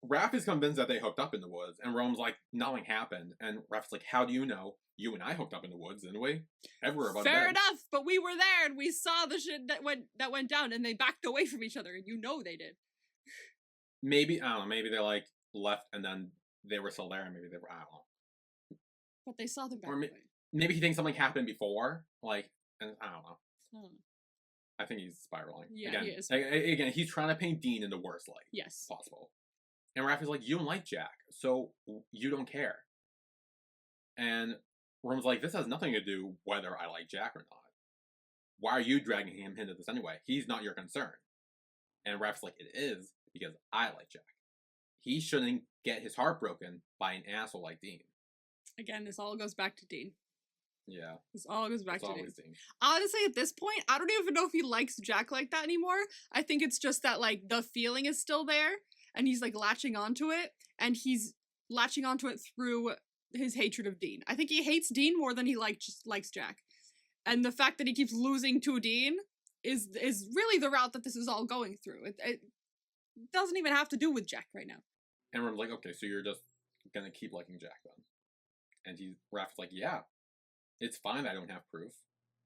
Raph is convinced that they hooked up in the woods, and Rome's like, nothing happened. And Raph's like, how do you know? You and I hooked up in the woods, didn't we? Everywhere about
Fair enough, but we were there and we saw the shit that went down, and they backed away from each other, and you know they did.
Maybe, I don't know, maybe they like left and then they were still there, and maybe they were, I don't know.
But they saw them back away.
Maybe he thinks something happened before, like, and I don't know. I think he's spiraling.
Yeah,
again,
he is.
Again, he's trying to paint Dean in the worst light possible. And Raph is like, you don't like Jack, so you don't care. And Rome's like, this has nothing to do whether I like Jack or not. Why are you dragging him into this anyway? He's not your concern. And Raph's like, it is, because I like Jack. He shouldn't get his heart broken by an asshole like Dean. Again,
this all goes back to Dean.
Yeah.
This all goes back to Dean. Honestly, at this point, I don't even know if he likes Jack like that anymore. I think it's just that, like, the feeling is still there, and he's, like, latching onto it, and he's latching onto it through his hatred of Dean. I think he hates Dean more than he just likes Jack. And the fact that he keeps losing to Dean is really the route that this is all going through. It doesn't even have to do with Jack right now.
And Rome's like, okay, so you're just gonna keep liking Jack then? And Raph's like, yeah, it's fine I don't have proof,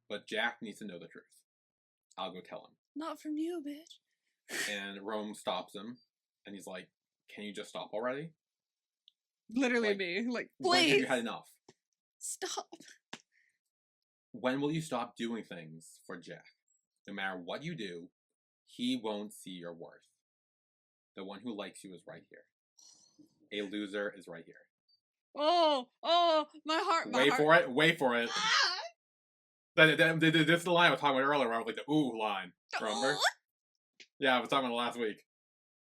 but Jack needs to know the truth. I'll go tell him.
Not from you, bitch.
And Rome stops him, and he's like, can you just stop already?
Literally like, me. Like, please.
When have you had enough?
Stop.
When will you stop doing things for Jack? No matter what you do, he won't see your worth. The one who likes you is right here. A loser is right here.
Oh, my heart.
Wait for it. This is the line I was talking about earlier, where I was like the ooh line. Remember? Yeah, I was talking about it last week.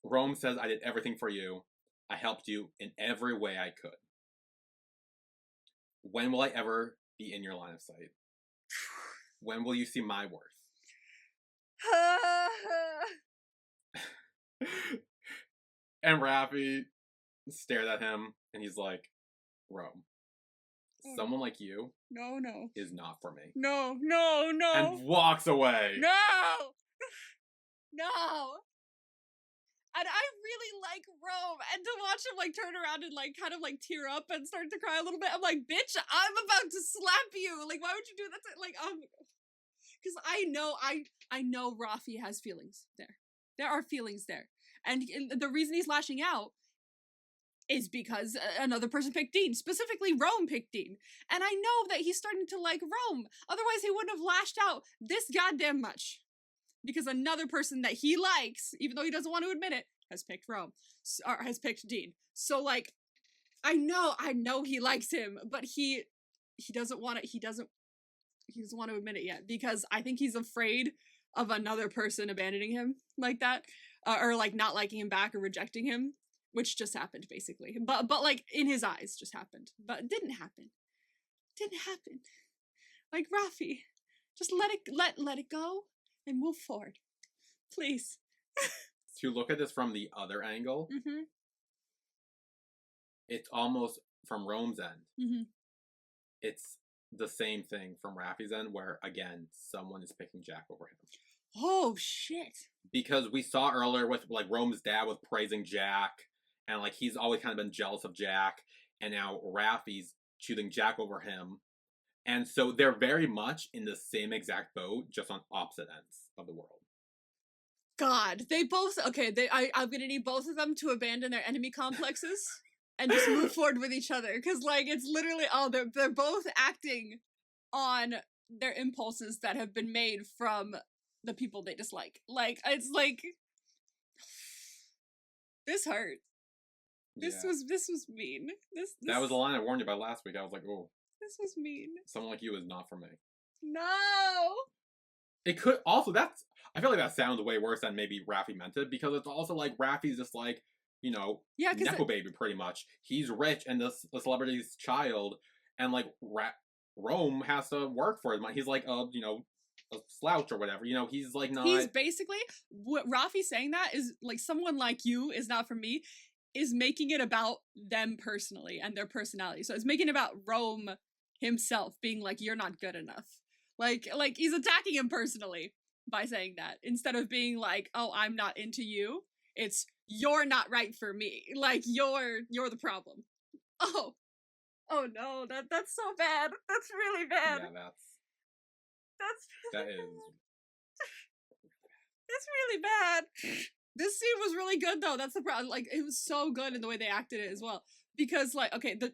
Rome says, I did everything for you. I helped you in every way I could. When will I ever be in your line of sight? When will you see my worth? And Raffy stared at him, and he's like, Rome, someone like you is not for me.
No.
And walks away.
No! And I really like Rome, and to watch him, like, turn around and, like, kind of, like, tear up and start to cry a little bit, I'm like, bitch, I'm about to slap you! Like, why would you do that to, like, because I know Raffy has feelings there. There are feelings there. And the reason he's lashing out is because another person picked Dean. Specifically, Rome picked Dean. And I know that he's starting to like Rome. Otherwise, he wouldn't have lashed out this goddamn much. Because another person that he likes, even though he doesn't want to admit it, has picked Rome. Or has picked Dean. So, like, I know he likes him, but he doesn't want to, he doesn't want to admit it yet. Because I think he's afraid of another person abandoning him like that. Or, like, not liking him back or rejecting him. Which just happened, basically. But like, in his eyes, just happened. But it didn't happen. Like, Raffy, just let it go and move forward. Please.
To look at this from the other angle, it's almost from Rome's end. It's the same thing from Raffy's end, where, again, someone is picking Jack over him.
Oh shit.
Because we saw earlier with like Rome's dad was praising Jack, and like he's always kind of been jealous of Jack, and now Raffy's choosing Jack over him. And so they're very much in the same exact boat, just on opposite ends of the world.
God, they both okay. I'm gonna need both of them to abandon their enemy complexes and just move forward with each other, because like it's literally they're both acting on their impulses that have been made from the people they dislike. Like it's like this hurt. This was mean. This
That was the line I warned you about last week. I was like, oh,
this was mean.
someone like you is not for me.
No.
It could also I feel like that sounds way worse than maybe Raffy meant it, because it's also like Raffy's just like, you know, Nepo baby pretty much. He's rich and the celebrity's child, and like Rome has to work for his money. He's like a slouch or whatever. You know, he's like not.
He's basically what Raffy's saying that is like someone like you is not for me, is making it about them personally and their personality. So it's making it about Rome himself being like, you're not good enough. Like he's attacking him personally by saying that, instead of being like, oh, I'm not into you. It's you're not right for me. Like you're the problem. Oh no, that's so bad. That's really bad.
Yeah,
that is it's really bad. This scene was really good though. That's the problem. Like it was so good in the way they acted it as well. Because like, okay, the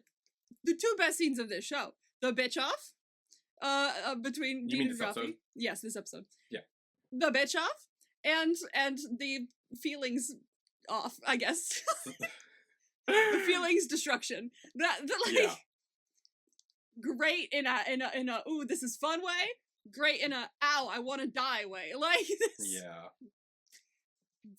two best scenes of this show, the bitch off, between Dean and Raffy. Yes, this episode.
Yeah.
The bitch off and the feelings off, I guess. The feelings destruction. That like
yeah.
Great in a ooh, this is fun way. Great in a ow, I want to die way. Like this.
Yeah.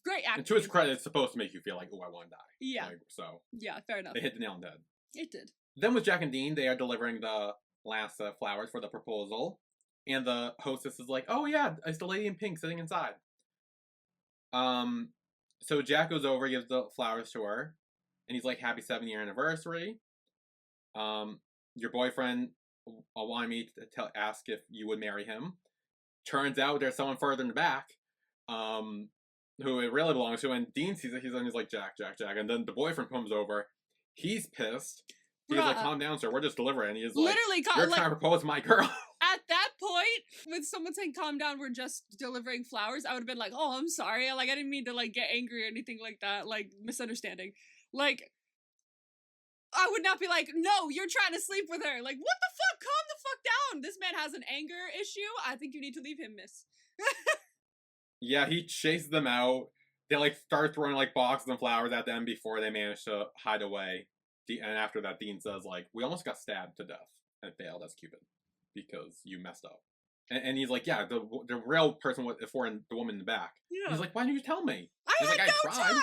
Great acting.
And to its credit, it's supposed to make you feel like, oh, I want to die.
Yeah.
Like, so.
Yeah, fair enough.
They hit the nail on the head.
It did.
Then with Jack and Dean, they are delivering the last flowers for the proposal. And the hostess is like, oh yeah, it's the lady in pink sitting inside. So Jack goes over, gives the flowers to her. And he's like, happy 7-year anniversary. Your boyfriend wanted me to ask if you would marry him. Turns out there's someone further in the back. Who it really belongs to, and Dean sees it, he's like, Jack, and then the boyfriend comes over, he's pissed, he's like, calm down, sir, we're just delivering, and he's like, you're trying to propose to my girl.
At that point, with someone saying, calm down, we're just delivering flowers, I would have been like, oh, I'm sorry, like, I didn't mean to, like, get angry or anything like that, like, misunderstanding, like, I would not be like, no, you're trying to sleep with her, like, what the fuck, calm the fuck down, this man has an anger issue, I think you need to leave him, miss.
Yeah, he chases them out. They like start throwing like boxes and flowers at them before they manage to hide away. And after that, Dean says like, "We almost got stabbed to death and failed as Cupid because you messed up." And he's like, "Yeah, the real person was for the woman in the back." Yeah. He's like, "Why didn't you tell me?"
I had no time.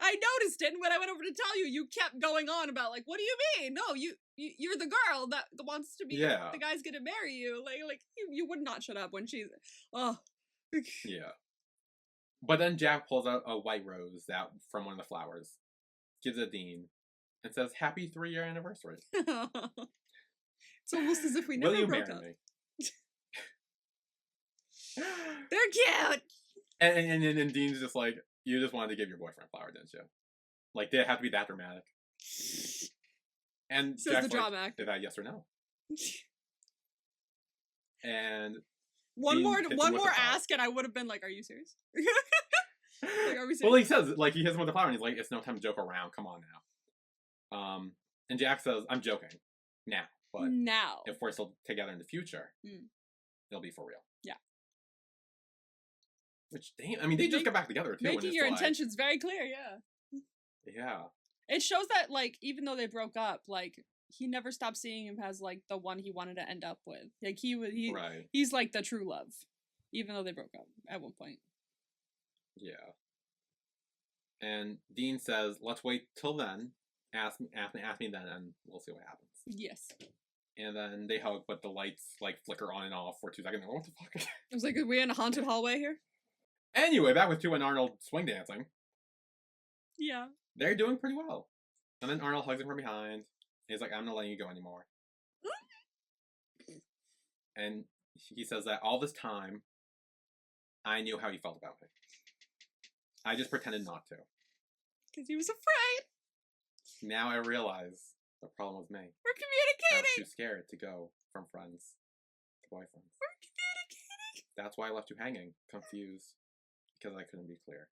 I noticed it, and when I went over to tell you, you kept going on about like, "What do you mean? No, you're the girl that wants to be the guy's gonna marry you." Like you would not shut up when she's
yeah. But then Jack pulls out a white rose from one of the flowers, gives it to Dean, and says, "Happy 3-year anniversary."
It's almost as if we never broke up. They're cute.
And Dean's just like, you just wanted to give your boyfriend a flower, didn't you? Like, did it have to be that dramatic? And
says
Jack's
the drama actor.
Did that yes or no? And
one more ask, and I would have been like, "Are you serious?" Like, are we serious?
Well, he says like he hits him with the flower, and he's like, "It's no time to joke around. Come on now." And Jack says, "I'm joking now, but if we're still together in the future, it'll be for real."
Yeah.
Which damn, I mean, they just got back together too.
Making your intentions very clear, yeah.
Yeah.
It shows that like even though they broke up, like he never stopped seeing him as like the one he wanted to end up with. Like he's like the true love, even though they broke up at one point.
Yeah. And Dean says, "Let's wait till then. Ask me then, and we'll see what happens."
Yes.
And then they hug, but the lights like flicker on and off for 2 seconds. What the fuck?
I was like, "Are we in a haunted hallway here?"
Anyway, back with 2 and Arnold swing dancing.
Yeah.
They're doing pretty well. And then Arnold hugs him from behind. He's like, "I'm not letting you go anymore." And he says that all this time, I knew how he felt about me. I just pretended not to.
Because he was afraid.
Now I realize the problem was me.
We're
I
communicating.
was too scared to go from friends to boyfriends.
We're communicating.
That's why I left you hanging, confused, because I couldn't be clear.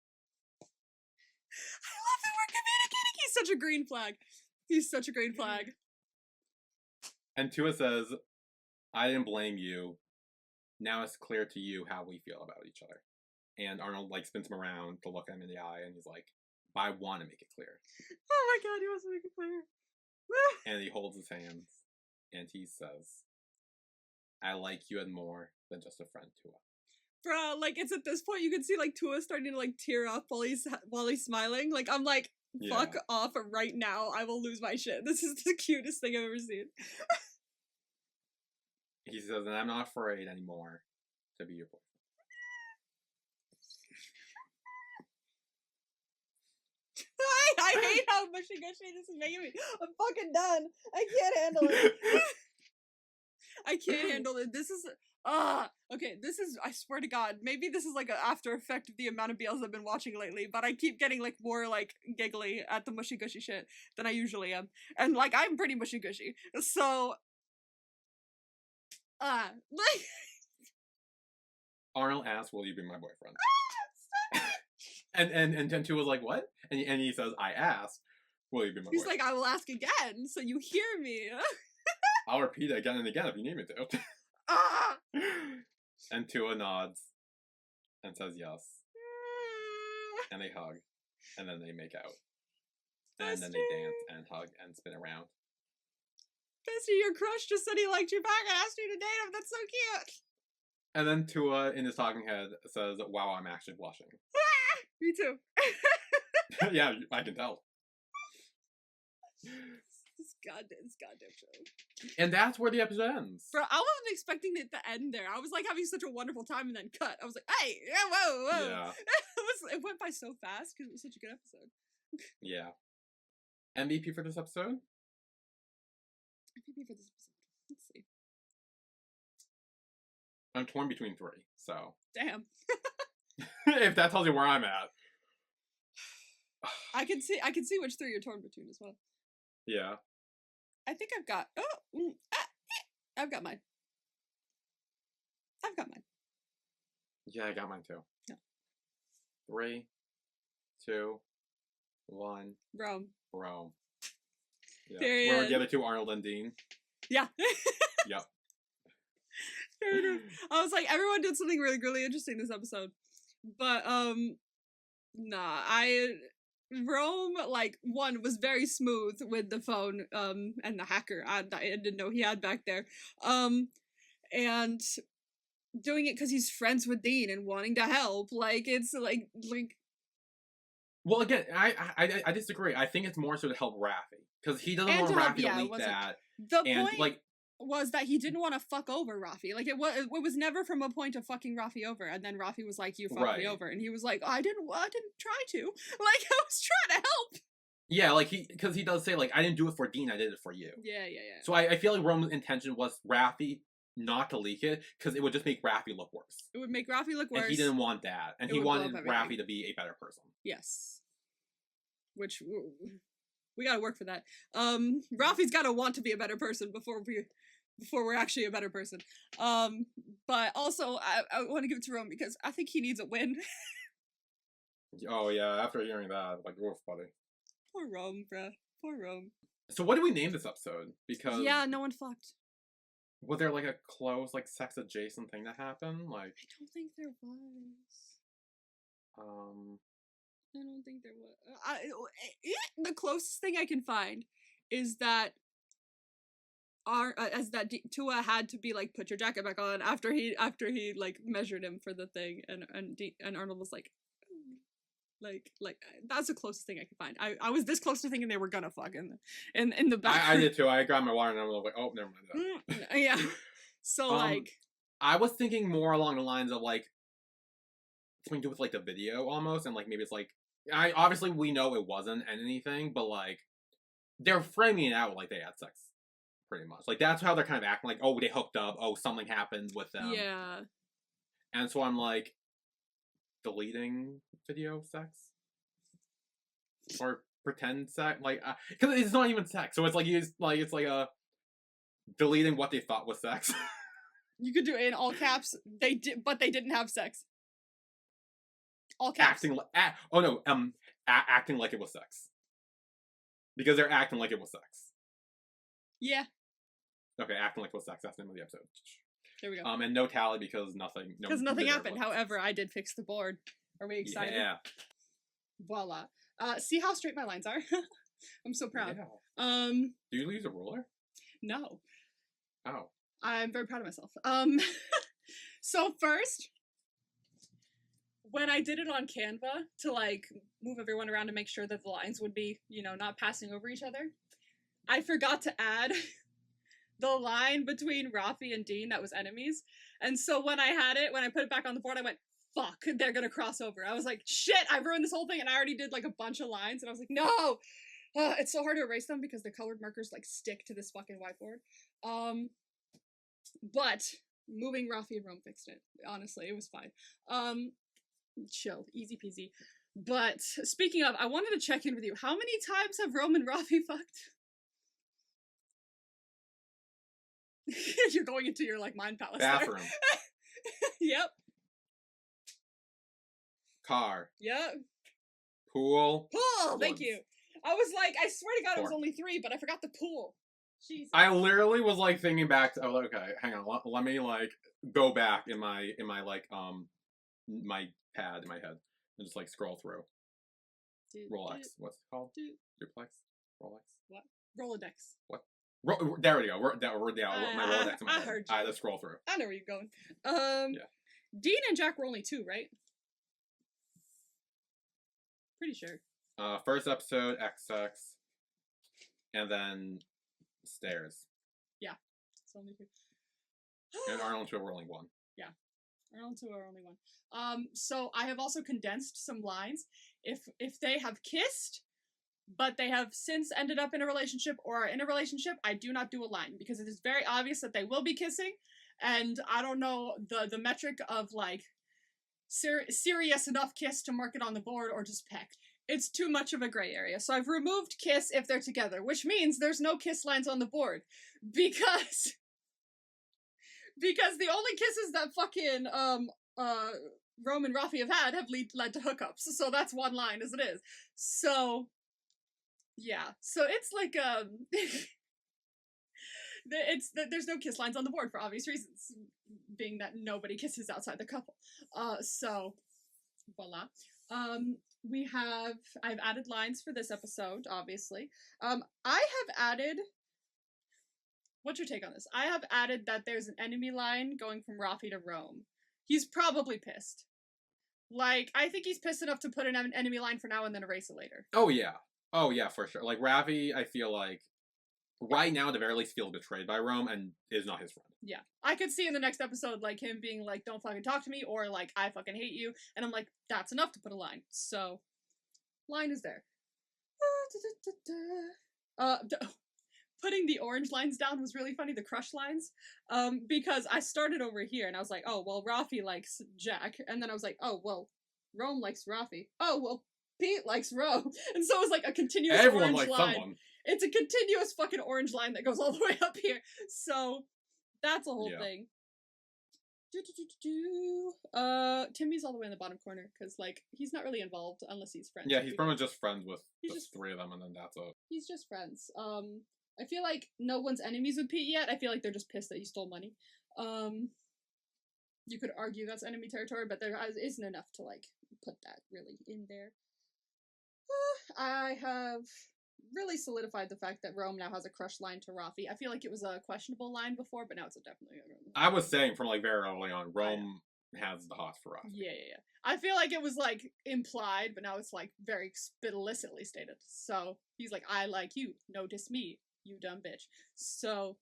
I love that we're communicating. He's such a green flag. He's such a green flag.
And Tua says, I didn't blame you. Now it's clear to you how we feel about each other. And Arnold, like, spins him around to look him in the eye, and he's like, but I want to make it clear.
Oh my god, he wants to make it clear.
And he holds his hands, and he says, I like you and more than just a friend, Tua.
Bruh, like, it's at this point you can see, like, Tua starting to, like, tear up while he's smiling. Like, I'm like, fuck off right now. I will lose my shit. This is the cutest thing I've ever seen.
He says, and I'm not afraid anymore to be your boyfriend.
I hate how mushy-gushy this is making me. I'm fucking done. I can't handle it. I can't handle it. This is... okay, this is, I swear to God, maybe this is like an after effect of the amount of BLs I've been watching lately, but I keep getting like more like giggly at the mushy gushy shit than I usually am. And like, I'm pretty mushy gushy. So, like...
Arnold asks, will you be my boyfriend? and Tua was like, what? And he says, I asked, will you be my boyfriend?
He's like, I will ask again, so you hear me.
I'll repeat it again and again if you need me to. And Tua nods and says yes. And they hug. And then they make out. And then they dance and hug and spin around.
Bestie, your crush just said he liked you back and asked you to date him. That's so cute.
And then Tua, in his talking head, says, wow, I'm actually blushing.
Me too.
Yeah, I can tell.
This goddamn show.
And that's where the episode ends.
Bro, I wasn't expecting it to end there. I was like having such a wonderful time and then cut. I was like, hey, whoa.
Yeah.
It went by so fast because it was such a good episode.
Yeah. MVP for this episode?
MVP for this episode. Let's see.
I'm torn between 3, so.
Damn.
If that tells you where I'm at.
I can see which 3 you're torn between as well.
Yeah.
I think I've got I've got mine.
Yeah, I got mine too.
Yeah.
3, 2, 1.
Rome.
Yeah.
Period.
Where were the other 2, Arnold and Dean?
Yeah.
Yep.
Fair enough. I was like, everyone did something really, really interesting this episode. But, nah, Rome, like, one, was very smooth with the phone, and the hacker I didn't know he had back there. And doing it because he's friends with Dean and wanting to help, like, it's, like...
Well, again, I disagree. I think it's more so to help Raffy. Because he doesn't want Raffy to leak that.
The point was that he didn't want to fuck over Raffy. Like, it was never from a point of fucking Raffy over. And then Raffy was like, you fucked me over. And he was like, oh, I didn't try to. Like, I was trying to help.
Yeah, like, because he does say, like, I didn't do it for Dean, I did it for you.
Yeah.
So I feel like Roman's intention was Raffy not to leak it, because it would just make Raffy look worse.
It would make Raffy look worse.
And he didn't want that. And he wanted Raffy to be a better person.
Yes. Which, we gotta work for that. Raffy's gotta want to be a better person before we're actually a better person. But also, I want to give it to Rome because I think he needs a win.
Oh, yeah, after hearing that, like, oof, buddy.
Poor Rome, bruh. Poor Rome.
So what do we name this episode? Because...
Yeah, no one fucked.
Was there, like, a close, like, sex-adjacent thing that happened? Like...
I don't think there was. I don't think there was. The closest thing I can find is that Tua had to be like, put your jacket back on after he like measured him for the thing, and Arnold was like that's the closest thing I could find. I was this close to thinking they were gonna fuck in the back.
I did too. I grabbed my water and I was like, oh, never mind that.
Yeah. So like,
I was thinking more along the lines of like something to do with like the video almost, and like maybe it's like obviously we know it wasn't anything, but like they're framing it out like they had sex, pretty much. Like that's how they're kind of acting. Like, oh, they hooked up. Oh, something happened with them.
Yeah.
And so I'm like, deleting video sex or pretend sex, like because it's not even sex, so it's like it's like a deleting what they thought was sex.
You could do it in all caps. They did, but they didn't have sex. All caps.
Acting like it was sex. Because they're acting like it was sex.
Yeah.
Okay, acting like it was sex. That's the name of the episode.
There we go.
And no tally because nothing.
Because nothing happened. However, I did fix the board. Are we excited?
Yeah.
Voila. See how straight my lines are? I'm so proud.
Yeah. Do you use a ruler?
No.
Oh.
I'm very proud of myself. So first, when I did it on Canva to like move everyone around to make sure that the lines would be, not passing over each other, I forgot to add the line between Raffy and Dean that was enemies. And so when I put it back on the board, I went, fuck, they're gonna cross over. I was like, shit, I ruined this whole thing, and I already did like a bunch of lines, and I was like, no! It's so hard to erase them because the colored markers like stick to this fucking whiteboard. But moving Raffy and Rome fixed it. Honestly, it was fine. Chill, easy peasy. But speaking of, I wanted to check in with you. How many times have Rome and Raffy fucked? You're going into your like mind palace.
Bathroom.
Yep.
Car.
Yep.
Pool.
Pool. Thank you. I was like, I swear to God,
4.
it was only 3, but I forgot the pool. Jesus.
I literally was like thinking back. I was like, okay, hang on. Let me like go back in my like my pad in my head and just like scroll through. Rolex. What's it called? Duplex. Rolex.
What? Rolodex.
What? There we go. My Rolodex in my head.
I heard you.
I had to scroll through.
I know where you're going.
Yeah.
Dean and Jack were only 2, right? Pretty sure.
First episode, XX, and then Stairs.
Yeah. It's only 2.
And Arnold and 2 were only 1.
Yeah. Arnold and 2 are only 1. So I have also condensed some lines. If they have kissed, but they have since ended up in a relationship or are in a relationship, I do not do a line because it is very obvious that they will be kissing, and I don't know the metric of like serious enough kiss to mark it on the board or just peck. It's too much of a gray area. So I've removed kiss if they're together, which means there's no kiss lines on the board because the only kisses that fucking Rome and Raffy have led to hookups. So that's one line as it is. So yeah. So it's like there's no kiss lines on the board for obvious reasons, being that nobody kisses outside the couple. So voila. I've added lines for this episode, obviously. I have added, what's your take on this? I have added that there's an enemy line going from Raffy to Rome. He's probably pissed. Like, I think he's pissed enough to put an enemy line for now and then erase it later.
Oh yeah, for sure. Like, Raffy, I feel like, right now, at the very least, feels betrayed by Rome and is not his friend.
Yeah. I could see in the next episode, like, him being like, don't fucking talk to me, or like, I fucking hate you, and I'm like, that's enough to put a line. So, line is there. Putting the orange lines down was really funny, the crush lines, because I started over here, and I was like, oh, well, Raffy likes Jack, and then I was like, oh, well, Rome likes Raffy. Oh, well, Pete likes Rome. And so it was like a continuous
Everyone
orange
likes
line.
someone.
It's a continuous fucking orange line that goes all the way up here. So that's a whole thing. Timmy's all the way in the bottom corner because like he's not really involved unless he's friends.
Yeah, he's probably just friends with
just
3 of them, and then that's it.
He's just friends. I feel like no one's enemies with Pete yet. I feel like they're just pissed that he stole money. You could argue that's enemy territory, but there isn't enough to like put that really in there. I have really solidified the fact that Rome now has a crush line to Raffy. I feel like it was a questionable line before, but now it's definitely a
I was saying from like very early on, Rome has the hots for Raffy.
Yeah. I feel like it was like implied, but now it's like very explicitly stated. So he's like, I like you. Notice me, you dumb bitch. So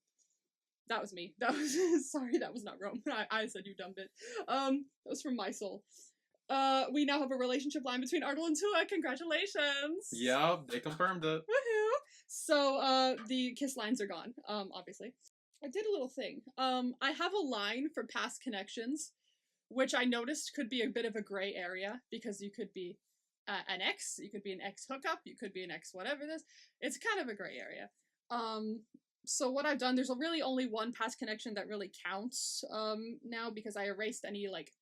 that was me. That was sorry, that was not Rome. I said you dumb bitch. That was from my soul. We now have a relationship line between Arnold and Tua. Congratulations!
Yeah, they confirmed it.
Woohoo! So, the kiss lines are gone, obviously. I did a little thing. I have a line for past connections which I noticed could be a bit of a gray area because you could be an ex, you could be an ex hookup, you could be an ex whatever this. It's kind of a gray area. So what I've done, there's really only one past connection that really counts now because I erased any like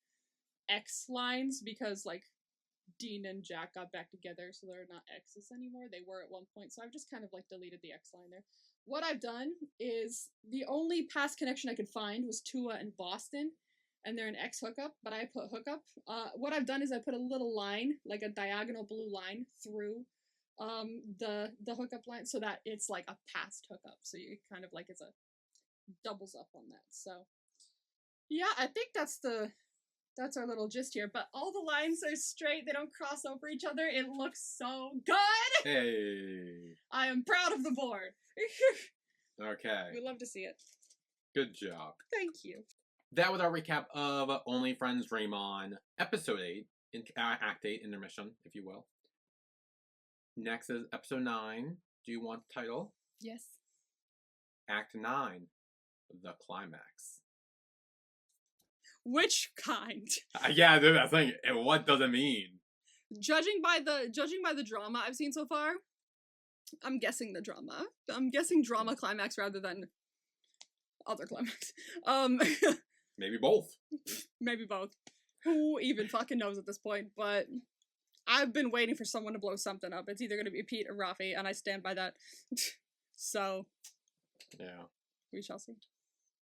ex lines because like Dean and Jack got back together, so they're not exes anymore. They were at one point, so I've just kind of like deleted the ex line there. What I've done is the only past connection I could find was Tua and Boston, and they're an ex hookup, but I put hookup. What I've done is I put a little line, like a diagonal blue line through the hookup line so that it's like a past hookup, so you kind of like it's a doubles up on that. So yeah, I think that's our little gist here, but all the lines are straight, they don't cross over each other. It looks so good.
Hey,
I am proud of the board.
okay,
We love to see it.
good job.
Thank you.
That was our recap of Only Friends Dream On, episode 8, act 8, intermission, if you will. Next is episode 9. Do you want the title?
Yes.
Act 9, the climax.
Which kind?
Yeah, dude, that's the thing. And what does it mean?
Judging by the drama I've seen so far, I'm guessing the drama. I'm guessing drama climax rather than other climax.
Maybe both.
Maybe both. Who even fucking knows at this point? But I've been waiting for someone to blow something up. It's either going to be Pete or Raffy, and I stand by that. So,
yeah,
we shall see.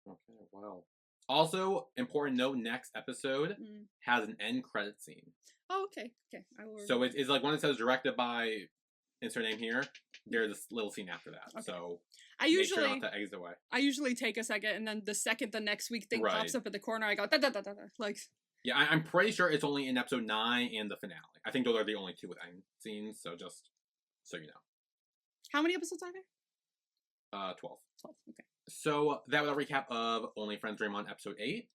Okay, well. Also, important note, next episode has an end credit scene.
Oh, okay. Okay. I will
so it's like when it says directed by insert name here, there's a little scene after that. Okay. So make sure not to exit away. I
usually take a second, and then the second the next week thing pops up at the corner, I go da da da da da. Like.
Yeah, I'm pretty sure it's only in episode 9 and the finale. I think those are the only two with end scenes. So just so you know.
How many episodes are there?
12.
12. Okay.
So that was a recap of Only Friends Dream On episode 8.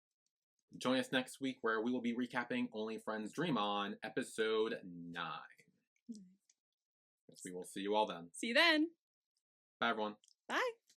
Join us next week where we will be recapping Only Friends Dream On episode 9. We will see you all then.
See you then.
Bye, everyone.
Bye.